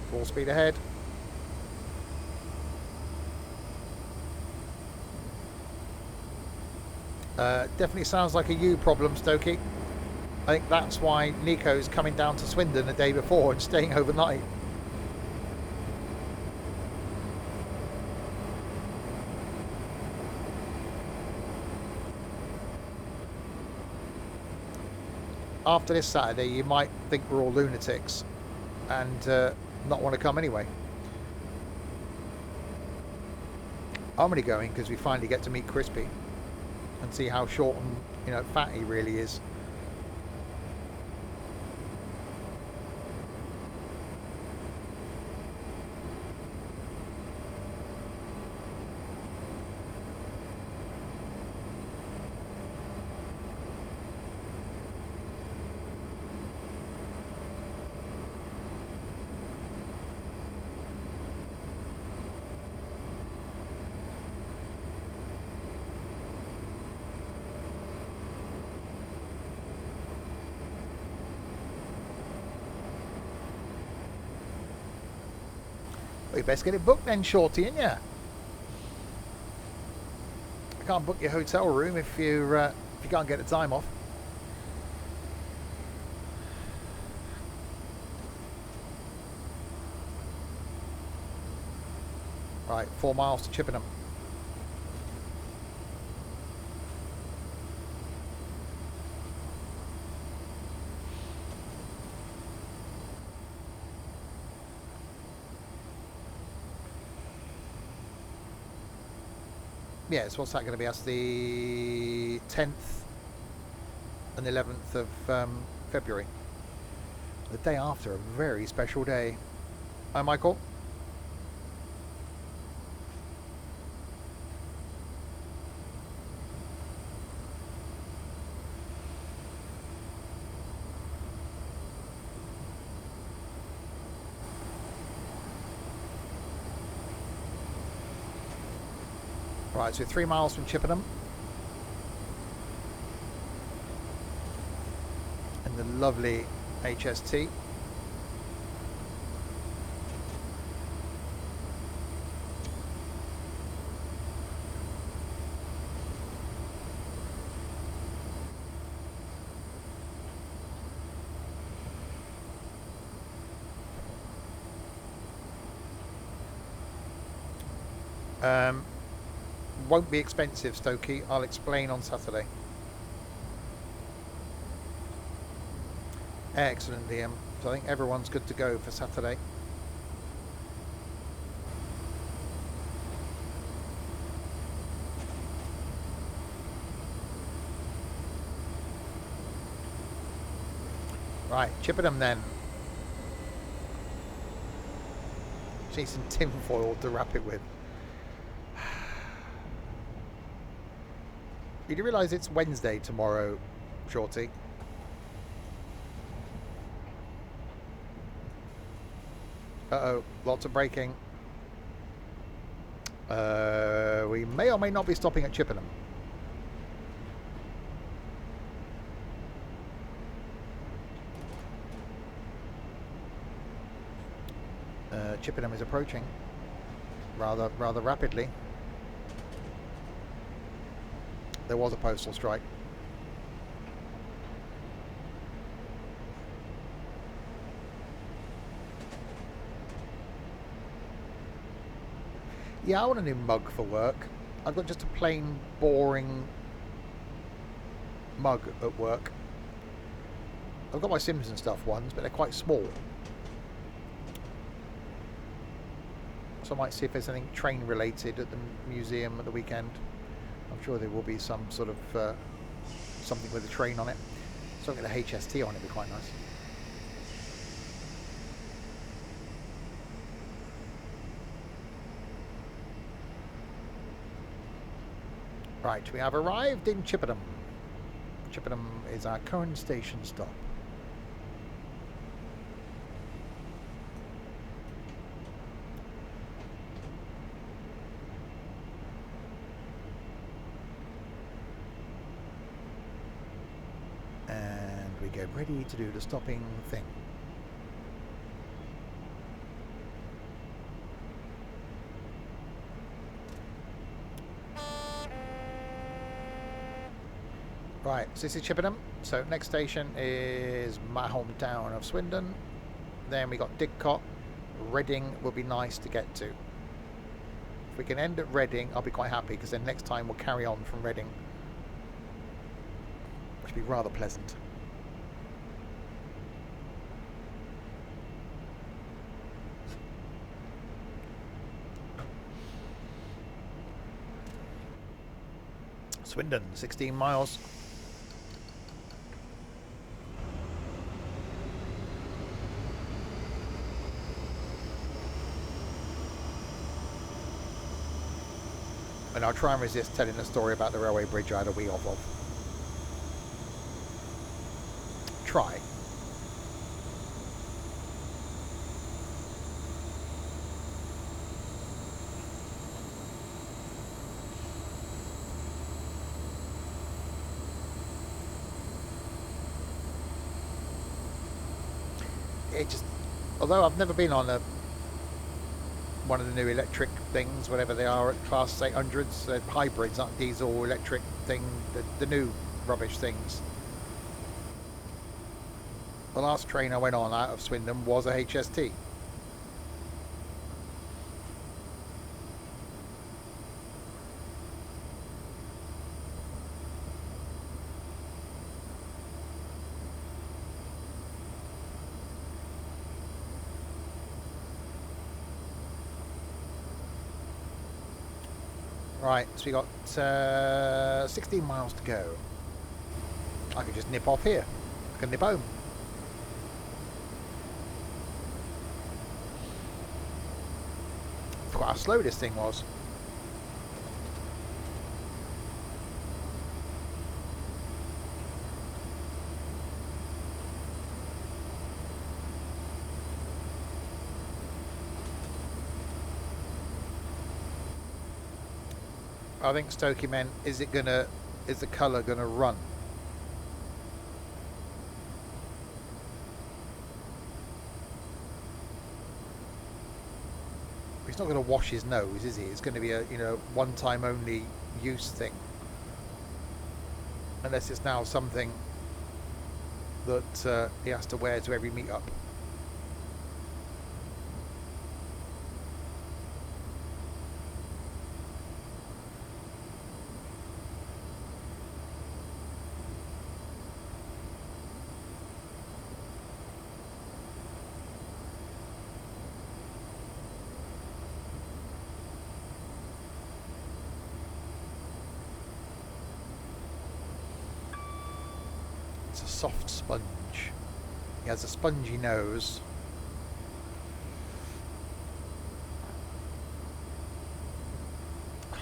Full speed ahead. Definitely sounds like a you problem, Stokey. I think that's why Nico's coming down to Swindon the day before and staying overnight. After this Saturday, you might think we're all lunatics and not want to come anyway. I'm only going because we finally get to meet Crispy and see how short and, you know, fat he really is. Well, you best get it booked then, Shorty, ain't ya? I can't book your hotel room if you can't get the time off. Right, 4 miles to Chippenham. Yes, what's that going to be? That's the 10th and 11th of February. The day after, a very special day. Hi, Michael. Right, so 3 miles from Chippenham. And the lovely HST. Won't be expensive, Stokey. I'll explain on Saturday. Excellent, DM. So I think everyone's good to go for Saturday. Right, Chippenham then. Need some tin foil to wrap it with. You do realise it's Wednesday tomorrow, Shorty? Uh-oh, lots of braking. We may or may not be stopping at Chippenham. Chippenham is approaching rather rapidly. There was a postal strike. Yeah, I want a new mug for work. I've got just a plain, boring mug at work. I've got my Simpson stuff ones, but they're quite small. So I might see if there's anything train related at the museum at the weekend. I'm sure there will be some sort of something with a train on it. Something with a HST on it would be quite nice. Right, we have arrived in Chippenham. Chippenham is our current station stop. And we get ready to do the stopping thing. Right, so this is Chippenham. So next station is my hometown of Swindon. Then we got Didcot. Reading will be nice to get to. If we can end at Reading, I'll be quite happy, because then next time we'll carry on from Reading, which would be rather pleasant. Swindon, 16 miles. And I'll try and resist telling the story about the railway bridge I had a wee off of. Try. It just, although I've never been on a one of the new electric things, whatever they are at Class 800s, hybrids, not diesel, electric thing, the new rubbish things. The last train I went on out of Swindon was a HST. Right, so we got 16 miles to go. I could just nip off here. I can nip home. Forgot how slow this thing was. I think Stokey meant, is the colour gonna run? He's not gonna wash his nose, is he? It's gonna be a one-time only use thing, unless it's now something that he has to wear to every meet-up. A soft sponge. He has a spongy nose.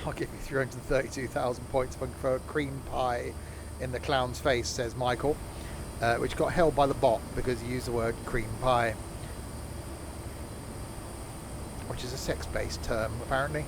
I'll give you 332,000 points for a cream pie in the clown's face, says Michael, which got held by the bot because he used the word cream pie, which is a sex-based term apparently.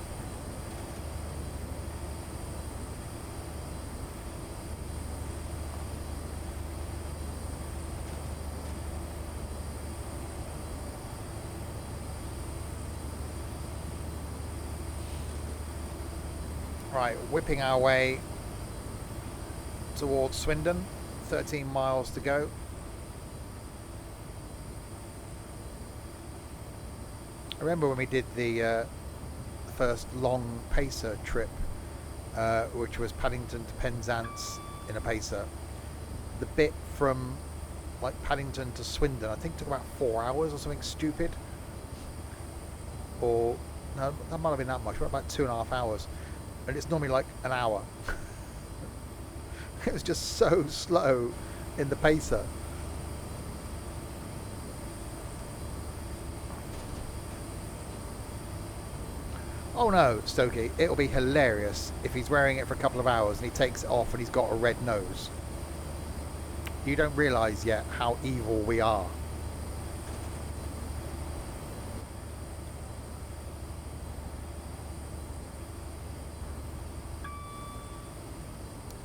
Right, whipping our way towards Swindon, 13 miles to go. I remember when we did the first long pacer trip, which was Paddington to Penzance in a pacer. The bit from like Paddington to Swindon, I think took about 4 hours or something stupid. Or, no, that might have been that much, but about 2.5 hours. And it's normally like an hour. It was just so slow in the pacer. Oh no, Stokey, it'll be hilarious if he's wearing it for a couple of hours and he takes it off and he's got a red nose. You don't realise yet how evil we are.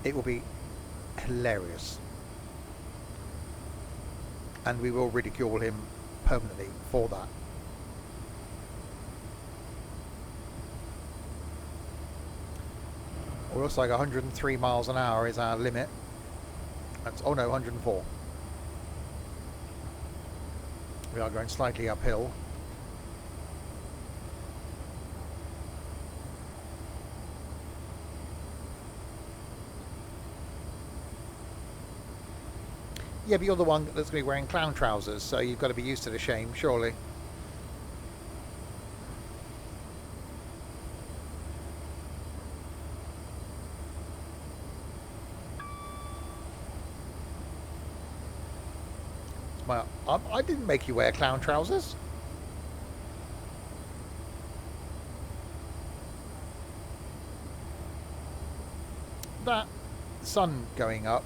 It will be hilarious, and we will ridicule him permanently for that. It looks like 103 miles an hour is our limit. That's, oh no, 104. We are going slightly uphill. Yeah, but you're the one that's going to be wearing clown trousers, so you've got to be used to the shame, surely. I didn't make you wear clown trousers. That sun going up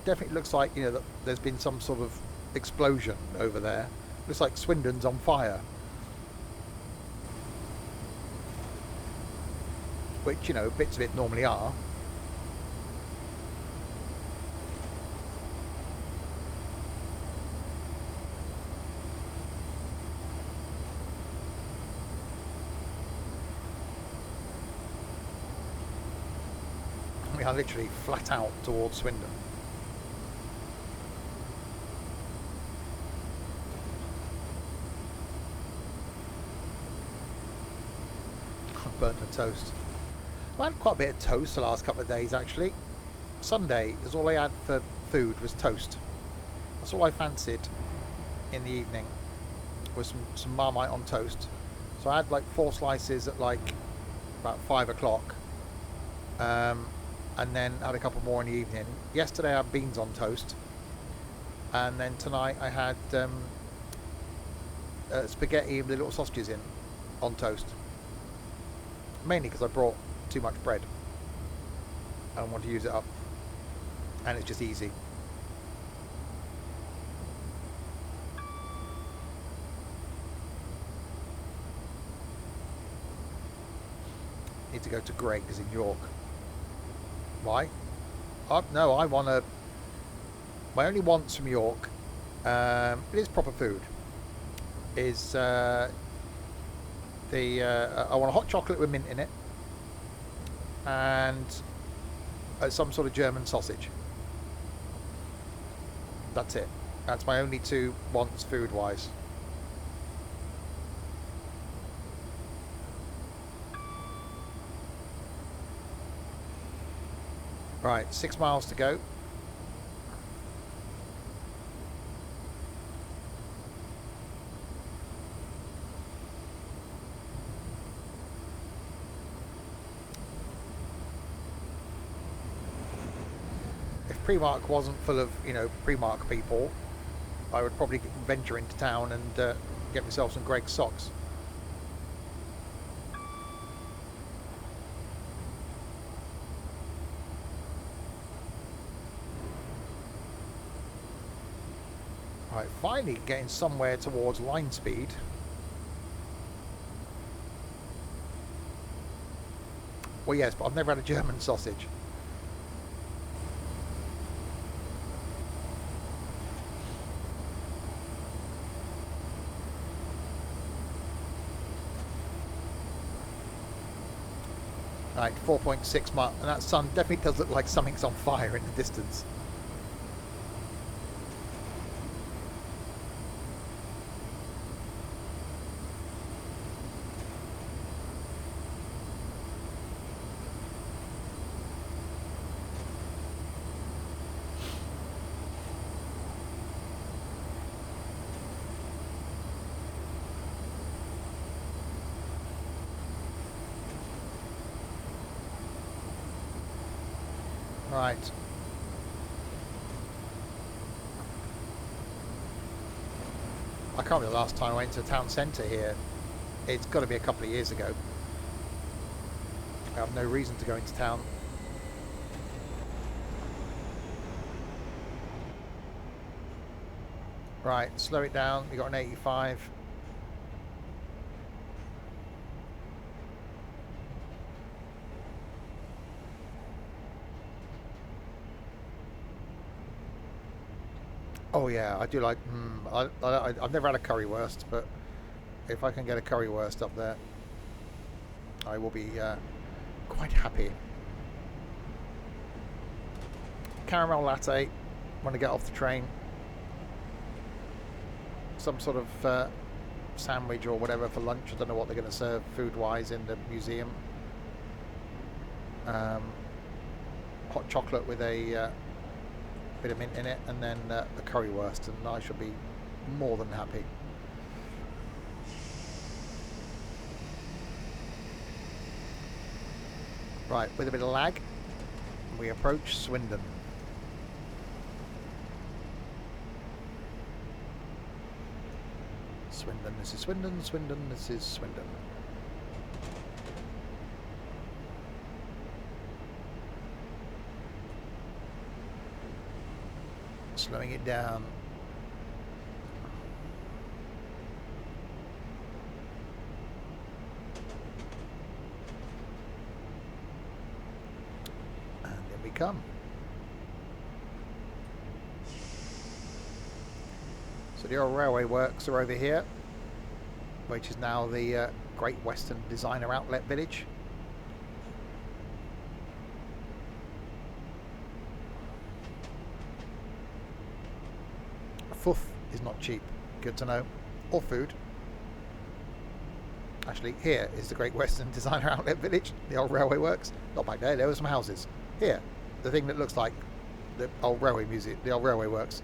definitely looks like, you know, that there's been some sort of explosion over there. Looks like Swindon's on fire. Which, you know, bits of it normally are. are literally flat out towards Swindon. I've burnt a toast. I had quite a bit of toast the last couple of days actually. Sunday is all I had for food was toast. That's all I fancied in the evening was some Marmite on toast. So I had like 4 slices at like about 5 o'clock, and then had a couple more in the evening. Yesterday I had beans on toast, and then tonight I had spaghetti with little sausages in on toast. Mainly because I brought too much bread. I don't want to use it up, and it's just easy. Need to go to Greg's in York. Why? No, I want to. My only wants from York, it is proper food. Is I want a hot chocolate with mint in it, and some sort of German sausage. That's it. That's my only 2 wants food-wise. Right, 6 miles to go. If Primark wasn't full of, Primark people, I would probably venture into town and get myself some Greg's socks. Right, finally getting somewhere towards line speed. Well, yes, but I've never had a German sausage. Right, 4.6 miles, and that sun definitely does look like something's on fire in the distance. Right. I can't remember the last time I went to the town centre here. It's got to be a couple of years ago. I have no reason to go into town. Right, slow it down. We got an 85. Oh yeah, I do like. I've never had a currywurst, but if I can get a currywurst up there, I will be quite happy. Caramel latte when I get off the train. Some sort of sandwich or whatever for lunch. I don't know what they're going to serve food-wise in the museum. Hot chocolate with a bit of mint in it, and then the currywurst, and I shall be more than happy. Right, with a bit of lag, we approach Swindon. Swindon, this is Swindon, Swindon, this is Swindon. Slowing it down. And in we come. So the old railway works are over here, which is now the Great Western Designer Outlet Village. foof is not cheap. Good to know. Or food. Actually, here is the Great Western Designer Outlet Village, the old railway works. Not back there, there were some houses. Here, the thing that looks like the old railway museum, the old railway works.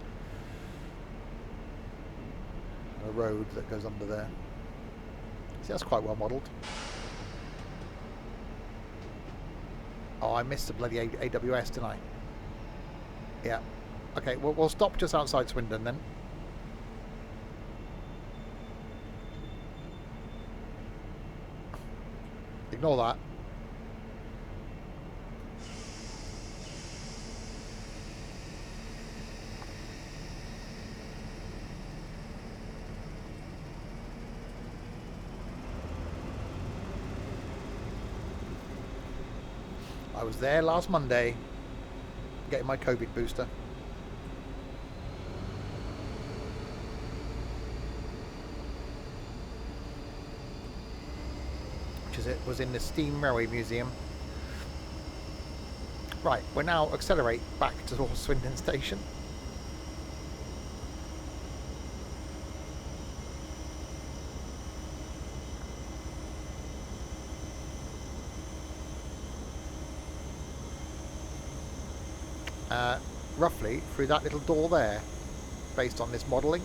A road that goes under there. See, that's quite well modelled. Oh, I missed the bloody AWS, didn't I? Yeah. Okay, well, we'll stop just outside Swindon then. Ignore that. I was there last Monday getting my COVID booster. It was in the Steam Railway Museum. Right, we'll now accelerate back to Swindon Station. Roughly through that little door there, based on this modelling,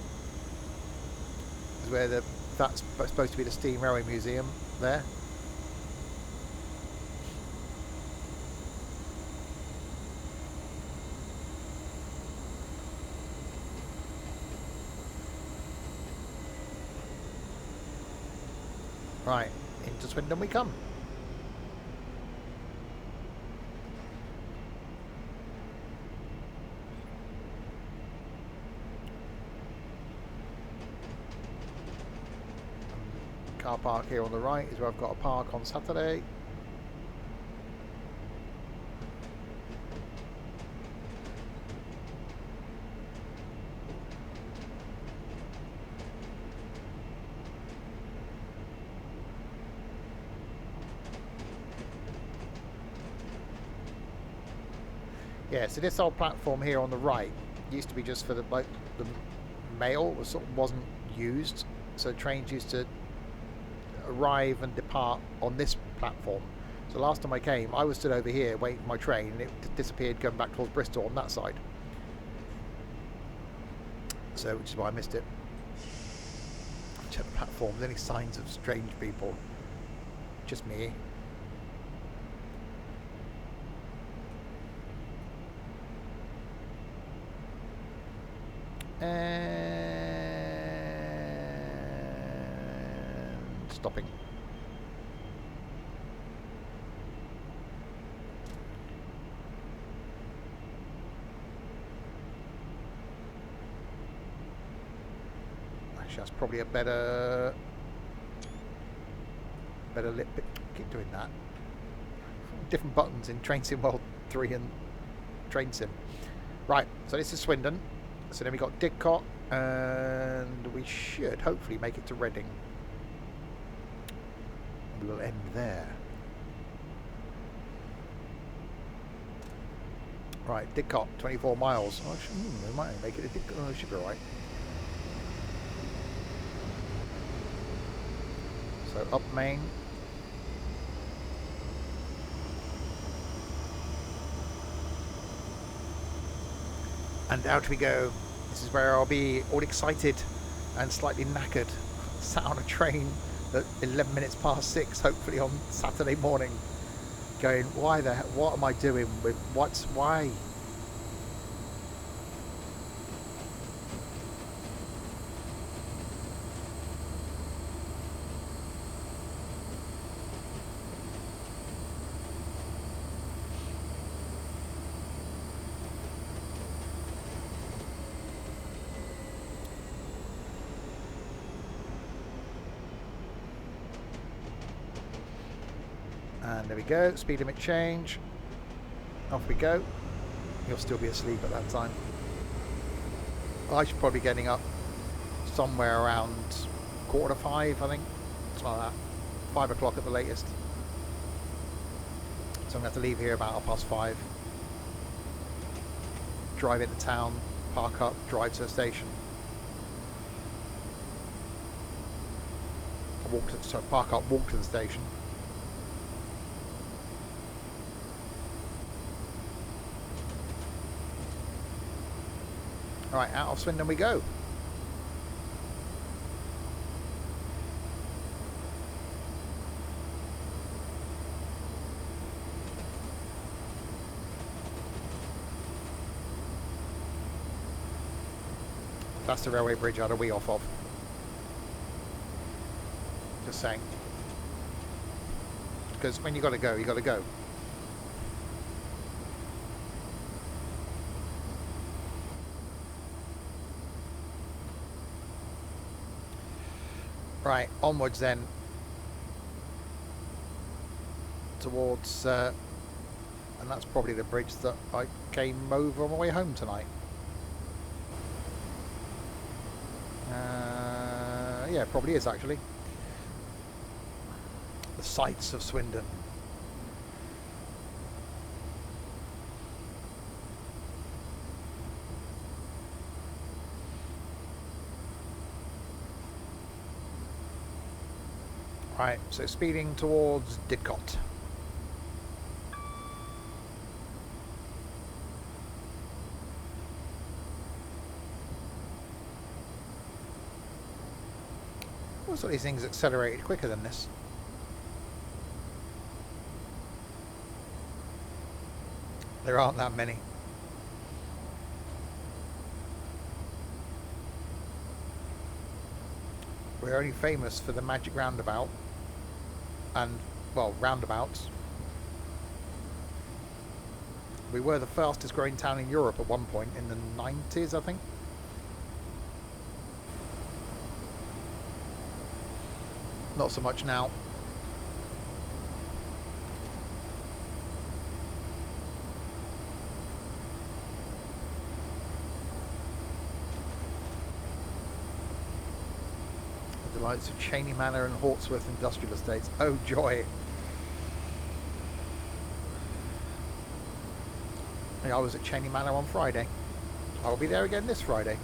is where that's supposed to be the Steam Railway Museum there. Right, into Swindon we come. Car park here on the right is where I've got to park on Saturday. Yeah, so this old platform here on the right used to be just for the mail, wasn't used, so trains used to arrive and depart on this platform. So last time I came, I was stood over here waiting for my train, and it disappeared going back towards Bristol on that side. So, which is why I missed it. Check the platform. Any signs of strange people? Just me. And stopping. Actually, that's probably a better lip. Keep doing that. Different buttons in Train Sim World 3 and Train Sim. Right, so this is Swindon. So then we got Didcot, and we should hopefully make it to Reading. We will end there. Right, Didcot, 24 miles. Oh, we might make it to Didcot. Oh, it should be alright. So up Main. And out we go. This is where I'll be all excited and slightly knackered, sat on a train at 11 minutes past 6, hopefully on Saturday morning, going, what am I doing with why? And there we go, speed limit change. Off we go. You'll still be asleep at that time. I should probably be getting up somewhere around 4:45, I think. Something like that. 5 o'clock at the latest. So I'm going to have to leave here about 5:30. Drive into town, park up, drive to the station. park up, walk to the station. Right, out of Swindon we go. That's the railway bridge out of we off of. Just saying. Because when you got to go, you got to go. Right, onwards then. Towards, and that's probably the bridge that I came over on my way home tonight. Yeah, it probably is actually. The sights of Swindon. Right, so speeding towards Didcot. Most of these things accelerated quicker than this. There aren't that many. We're only famous for the magic roundabout and, well, roundabouts. We were the fastest growing town in Europe at one point in the 90s, I think. Not so much now. The delights of Cheney Manor and Hawksworth Industrial Estates. Oh joy! I was at Cheney Manor on Friday. I'll be there again this Friday,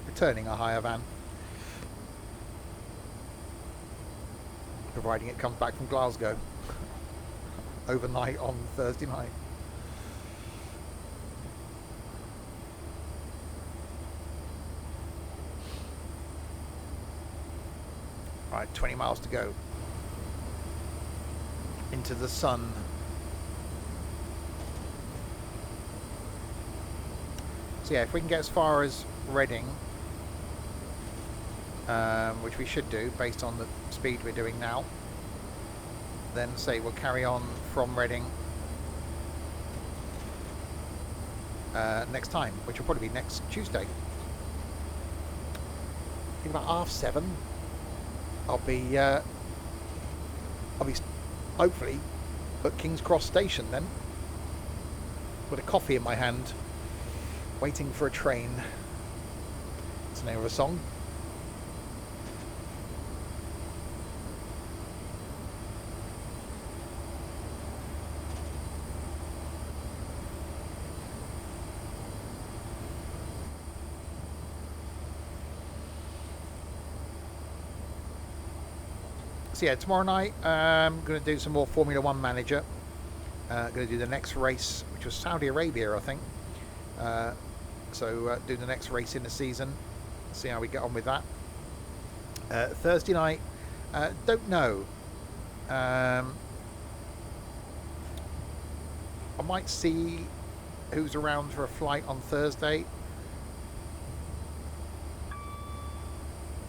returning a hire van. Providing it comes back from Glasgow overnight on Thursday night. Right, 20 miles to go into the sun. So yeah, if we can get as far as Reading, which we should do based on the speed we're doing now, then say we'll carry on from Reading next time, which will probably be next Tuesday. I think about 7:30 I'll be hopefully at King's Cross Station then, with a coffee in my hand, waiting for a train. That's the name of a song. So yeah, tomorrow night I'm going to do some more Formula One Manager. Going to do the next race, which was Saudi Arabia, I think. So do the next race in the season. See how we get on with that. Thursday night, don't know. I might see who's around for a flight on Thursday,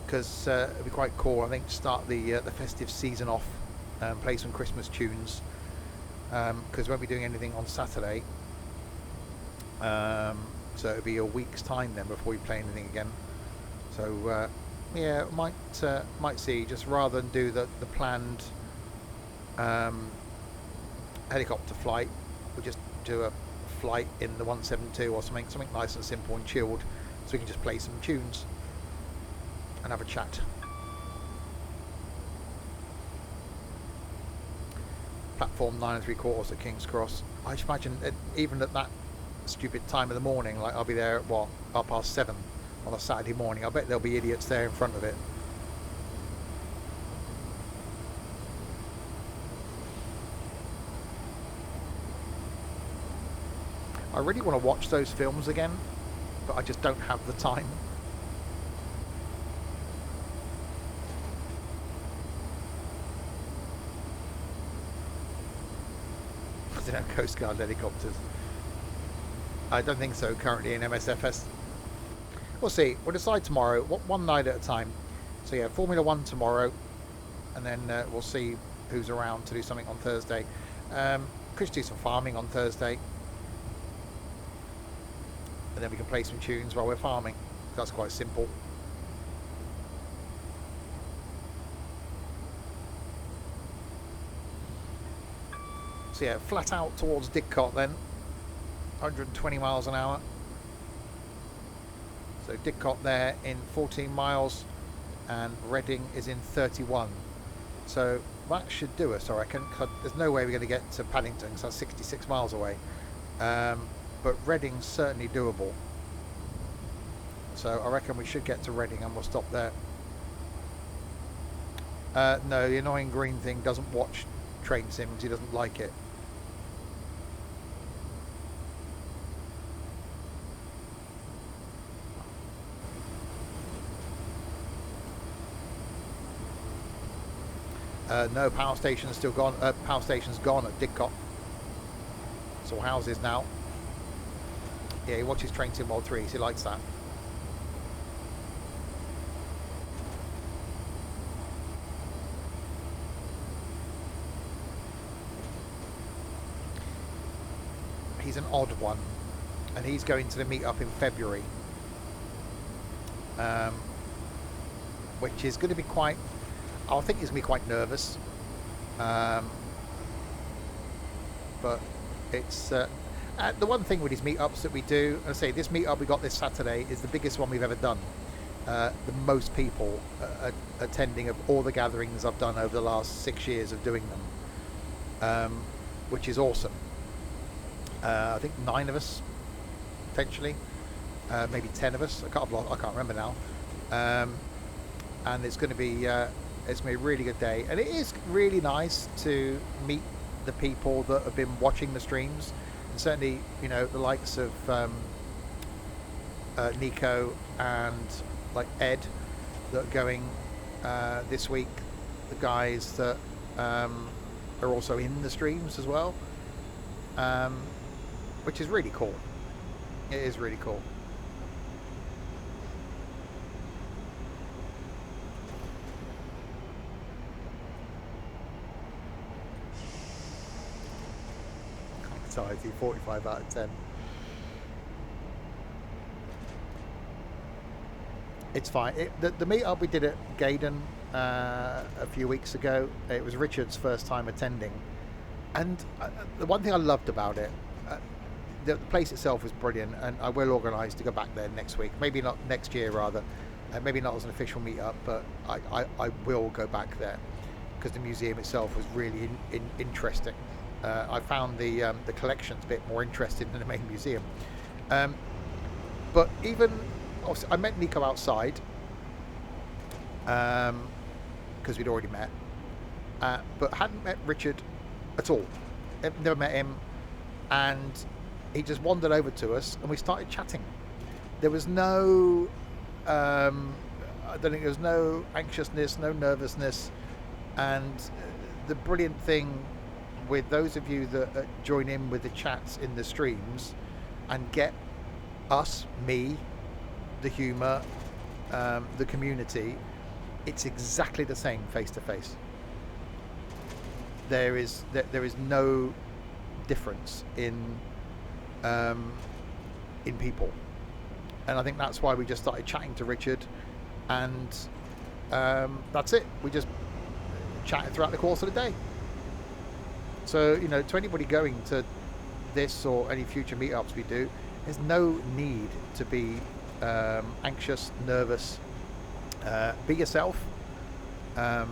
because it'd be quite cool, I think, to start the festive season off and play some Christmas tunes, because we won't be doing anything on Saturday, so it'll be a week's time then before we play anything again. So yeah, might see, just rather than do the planned helicopter flight, we'll just do a flight in the 172 or something nice and simple and chilled, so we can just play some tunes and have a chat. Platform 9 3/4 at King's Cross. I just imagine even at that stupid time of the morning, like I'll be there at what, 7:30 on a Saturday morning, I bet there'll be idiots there in front of it. I really want to watch those films again, but I just don't have the time. I don't know, Coast Guard helicopters. I don't think so currently in MSFS. We'll see. We'll decide tomorrow. One night at a time. So yeah, Formula 1 tomorrow. And then we'll see who's around to do something on Thursday. Could do some farming on Thursday. And then we can play some tunes while we're farming. That's quite simple. So yeah, flat out towards Didcot then. 120 miles an hour. So Didcot there in 14 miles and Reading is in 31. So that should do us, I reckon. There's no way we're going to get to Paddington because that's 66 miles away. But Reading's certainly doable. So I reckon we should get to Reading and we'll stop there. No, the annoying green thing doesn't watch train sims. He doesn't like it. No, power station's still gone. Power station's gone at Didcot. It's all houses now. Yeah, he watches Train Sim World 3, so he likes that. He's an odd one, and he's going to the meet-up in February, which is going to be quite... I think he's going to be quite nervous, but it's the one thing with his meetups that we do. I say this meetup we got this Saturday is the biggest one we've ever done. The most people attending of all the gatherings I've done over the last 6 years of doing them, which is awesome. I think 9 of us potentially, maybe 10 of us. I can't remember now. And it's going to be. It's going to be a really good day, and it is really nice to meet the people that have been watching the streams, and certainly, you know, the likes of Nico and like Ed that are going this week, the guys that are also in the streams as well, which is really cool. It is really cool. Anxiety, 45 out of 10. It's fine. The meet-up we did at Gaydon a few weeks ago, it was Richard's first time attending, and the one thing I loved about it, the place itself was brilliant, and I will organise to go back there next week, maybe not next year rather, maybe not as an official meet-up, but I will go back there because the museum itself was really interesting. I found the collections a bit more interesting than the main museum. But even, obviously, I met Nico outside because we'd already met, but hadn't met Richard at all. Never met him, and he just wandered over to us and we started chatting. There was no, I don't think there was no anxiousness, no nervousness, and the brilliant thing with those of you that join in with the chats in the streams and get us, me, the humour, the community, it's exactly the same face to face. There is no difference in people, and I think that's why we just started chatting to Richard, and that's it. We just chatted throughout the course of the day. So, you know, to anybody going to this or any future meetups we do, there's no need to be anxious, nervous. Be yourself, and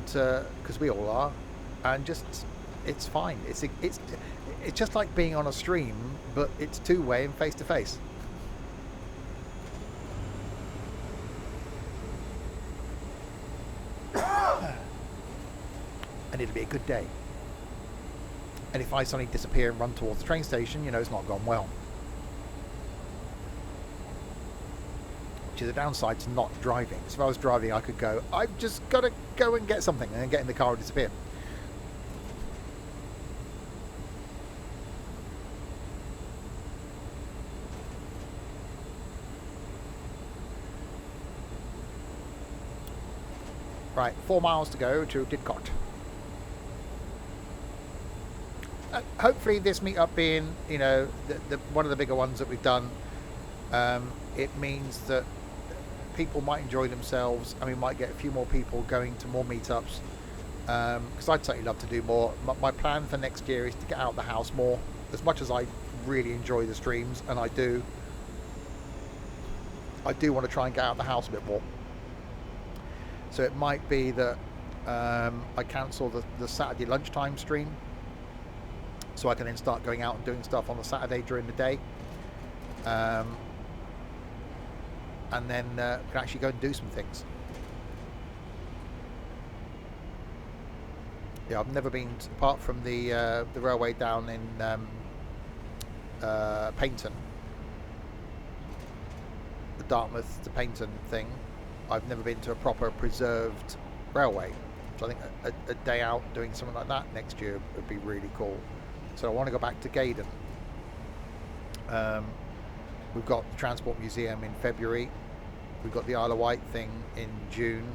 because we all are, and just it's fine. It's just like being on a stream, but it's two-way and face to face. And it'll be a good day. And if I suddenly disappear and run towards the train station, you know, it's not gone well. Which is a downside to not driving. So if I was driving, I could go, I've just got to go and get something, and then get in the car and disappear. Right, 4 miles to go to Didcot. Hopefully this meetup being, you know, the one of the bigger ones that we've done, it means that people might enjoy themselves, and we might get a few more people going to more meetups, because I'd certainly love to do more. My plan for next year is to get out of the house more. As much as I really enjoy the streams, and I do want to try and get out of the house a bit more. So it might be that I cancel the Saturday lunchtime stream, so I can then start going out and doing stuff on the Saturday during the day, and then can actually go and do some things. Yeah, I've never been, apart from the railway down in Paignton, the Dartmouth to Paignton thing. I've never been to a proper preserved railway, so I think a day out doing something like that next year would be really cool. So I want to go back to Gaydon. We've got the Transport Museum in February. We've got the Isle of Wight thing in June.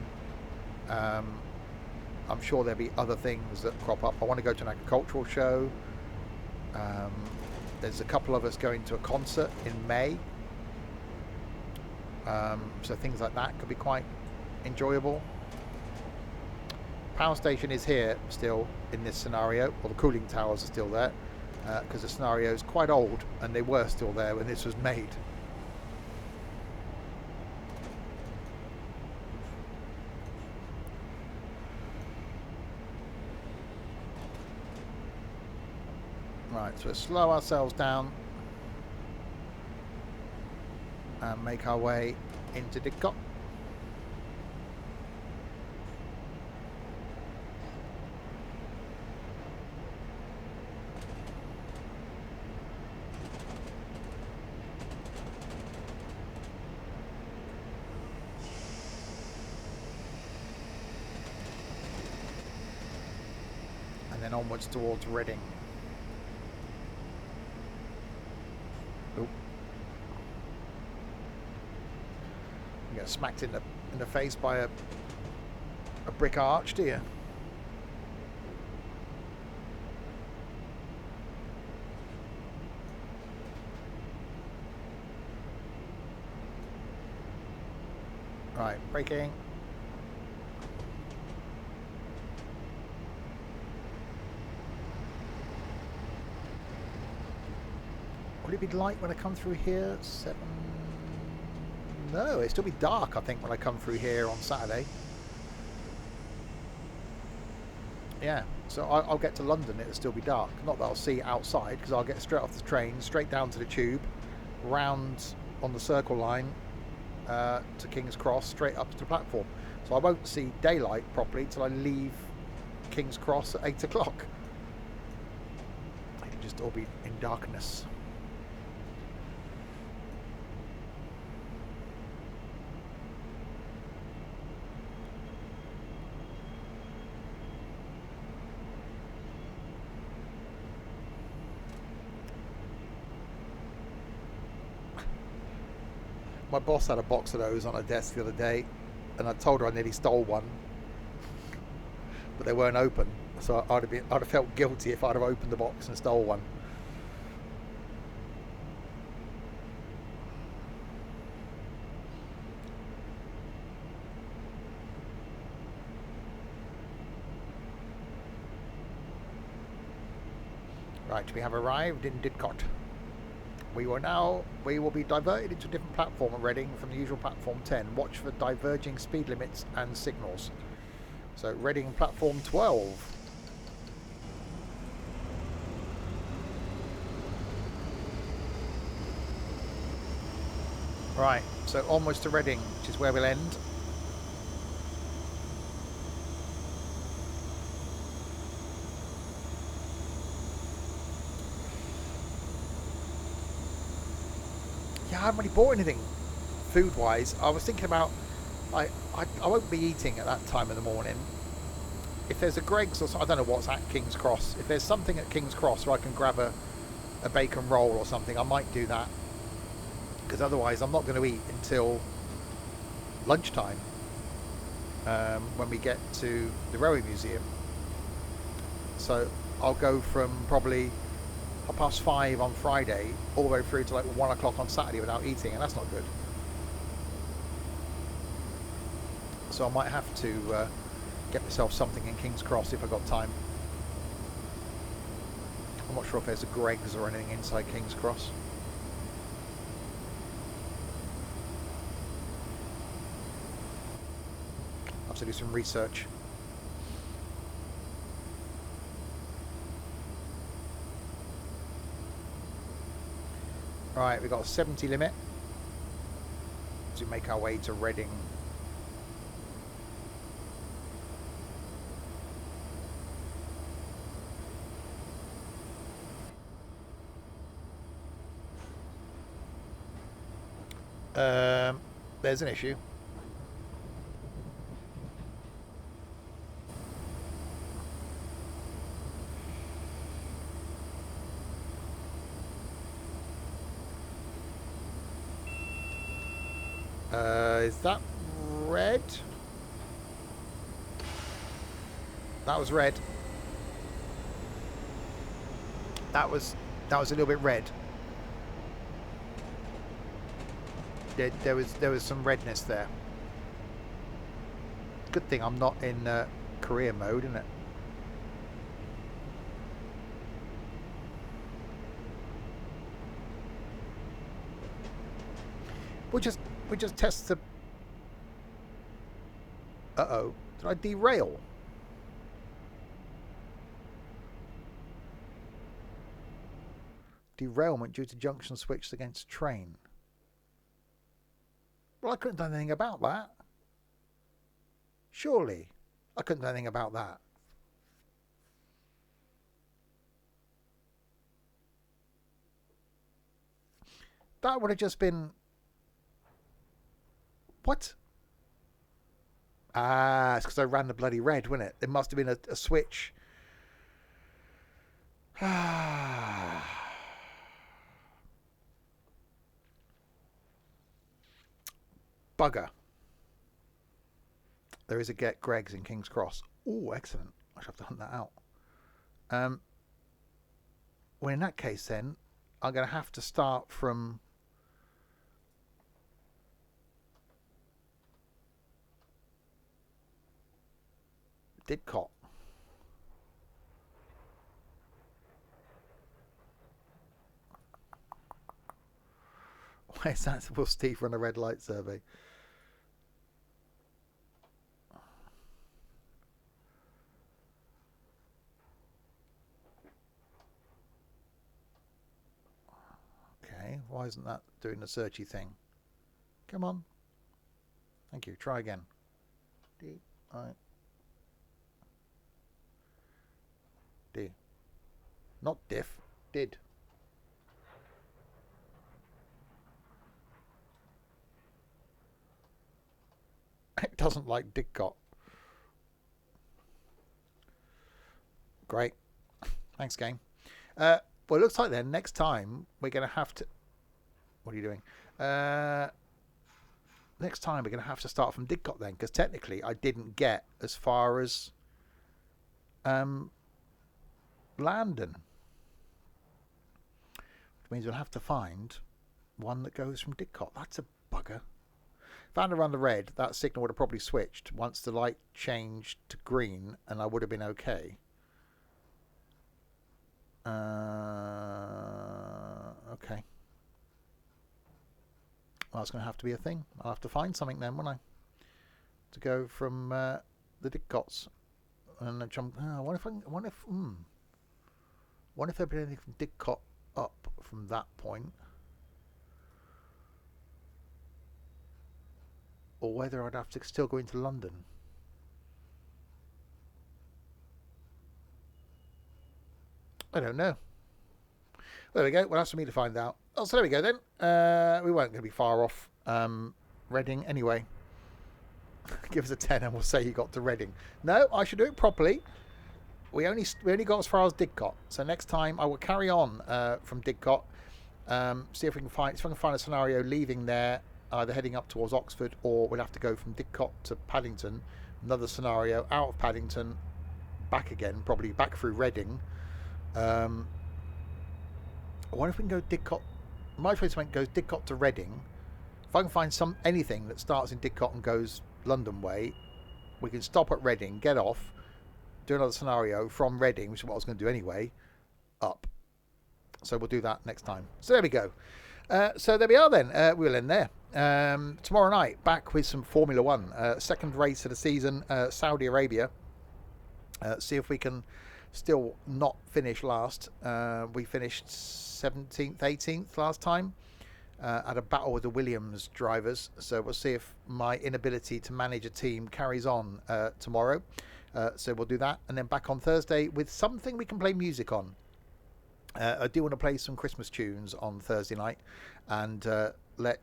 I'm sure there'll be other things that crop up. I want to go to an agricultural show. There's a couple of us going to a concert in May. So things like that could be quite enjoyable. Power station is here still in this scenario, or the cooling towers are still there, because the scenario is quite old and they were still there when this was made. Right, so we'll slow ourselves down and make our way into Didcot. And then onwards towards Reading. Oop. You get smacked in the face by a brick arch, do you? Right, braking. Would it be light when I come through here? 7... No, it'll still be dark, I think, when I come through here on Saturday. Yeah, so I'll get to London, it'll still be dark. Not that I'll see outside, because I'll get straight off the train, straight down to the tube, round on the Circle line to King's Cross, straight up to the platform. So I won't see daylight properly till I leave King's Cross at 8 o'clock. It'll just all be in darkness. My boss had a box of those on her desk the other day, and I told her I nearly stole one, but they weren't open. So I'd have felt guilty if I'd have opened the box and stole one. Right, we have arrived in Didcot. We will be diverted into a different platform at Reading from the usual platform 10. Watch for diverging speed limits and signals. So Reading platform 12. Right, so onwards to Reading, which is where we'll end. haven't really bought anything food-wise. I was thinking about, I won't be eating at that time of the morning. If there's a Greggs or something, I don't know what's at King's Cross. If there's something at King's Cross where I can grab a bacon roll or something, I might do that. Because otherwise I'm not going to eat until lunchtime when we get to the Rowing Museum. So I'll go from probably 5:30 on Friday all the way through to like 1 o'clock on Saturday without eating, and that's not good. So I might have to get myself something in King's Cross if I've got time. I'm not sure if there's a Greggs or anything inside King's Cross. I'll have to do some research. Right, we've got a 70 limit as we make our way to Reading. There's an issue. Is that red? That was red. That was a little bit red. There was some redness there. Good thing I'm not in career mode, isn't it? We'll just test the. Uh-oh, did I derail? Derailment due to junction switched against train. Well, I couldn't do anything about that. Surely, I couldn't do anything about that. That would have just been... What? Ah, it's because I ran the bloody red, wasn't it? There must have been a switch. Ah. Bugger. There is a Get Greggs in King's Cross. Oh, excellent. I should have to hunt that out. Well, in that case, then, I'm going to have to start from... Didcot. Why is that? Will Steve run a red light survey? Okay, why isn't that doing the searchy thing? Come on. Thank you. Try again. D. Not diff. Did. It doesn't like Didcot. Great. Thanks, game. Well, it looks like then next time we're going to have to... What are you doing? Next time we're going to have to start from Didcot then, because technically I didn't get as far as Landon. Which means we'll have to find one that goes from Didcot. That's a bugger. If I hadn't run the red, that signal would have probably switched once the light changed to green, and I would have been okay. Okay. Well, that's going to have to be a thing. I'll have to find something then, won't I? To go from the Didcots. And jump. What if there'd be anything from Didcot up from that point? Or whether I'd have to still go into London. I don't know. There we go. Well, that's for me to find out. Oh, so there we go then. We weren't going to be far off Reading anyway. Give us a 10 and we'll say you got to Reading. No, I should do it properly. We only got as far as Didcot. So next time I will carry on from Didcot. See if we can find a scenario leaving there, either heading up towards Oxford, or we'll have to go from Didcot to Paddington. Another scenario out of Paddington, back again, probably back through Reading. I wonder if we can go Didcot. My choice goes Didcot to Reading. If I can find anything that starts in Didcot and goes London way, we can stop at Reading, get off, do another scenario from Reading, which is what I was going to do anyway, up. So we'll do that next time. So there we go. So there we are then. We'll end there. Tomorrow night, back with some Formula One. Second race of the season, Saudi Arabia. See if we can still not finish last. We finished 17th, 18th last time. At a battle with the Williams drivers. So we'll see if my inability to manage a team carries on tomorrow. So we'll do that. And then back on Thursday with something we can play music on. I do want to play some Christmas tunes on Thursday night and let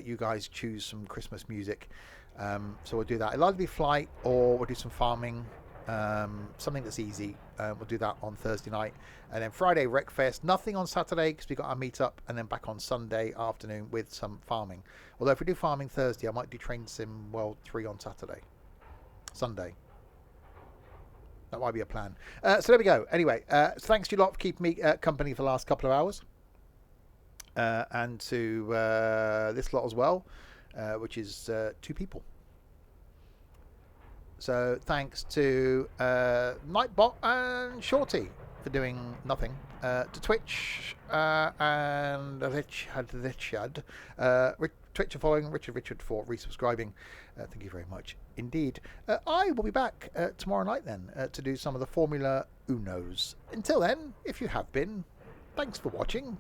you guys choose some Christmas music. So we'll do that. It'll either be flight or we'll do some farming. Something that's easy. We'll do that on Thursday night, and then Friday Wreckfest. Nothing on Saturday because we got our meetup, and then back on Sunday afternoon with some farming. Although if we do farming Thursday, I might do Train Sim World 3 on Sunday. That might be a plan. So there we go. Anyway, thanks to you lot for keeping me company for the last couple of hours, and to this lot as well, which is 2 people. So thanks to Nightbot and Shorty for doing nothing. To Twitch and Richard. Twitch for following, Richard for resubscribing. Thank you very much indeed. I will be back tomorrow night then to do some of the Formula Unos. Until then, if you have been, thanks for watching.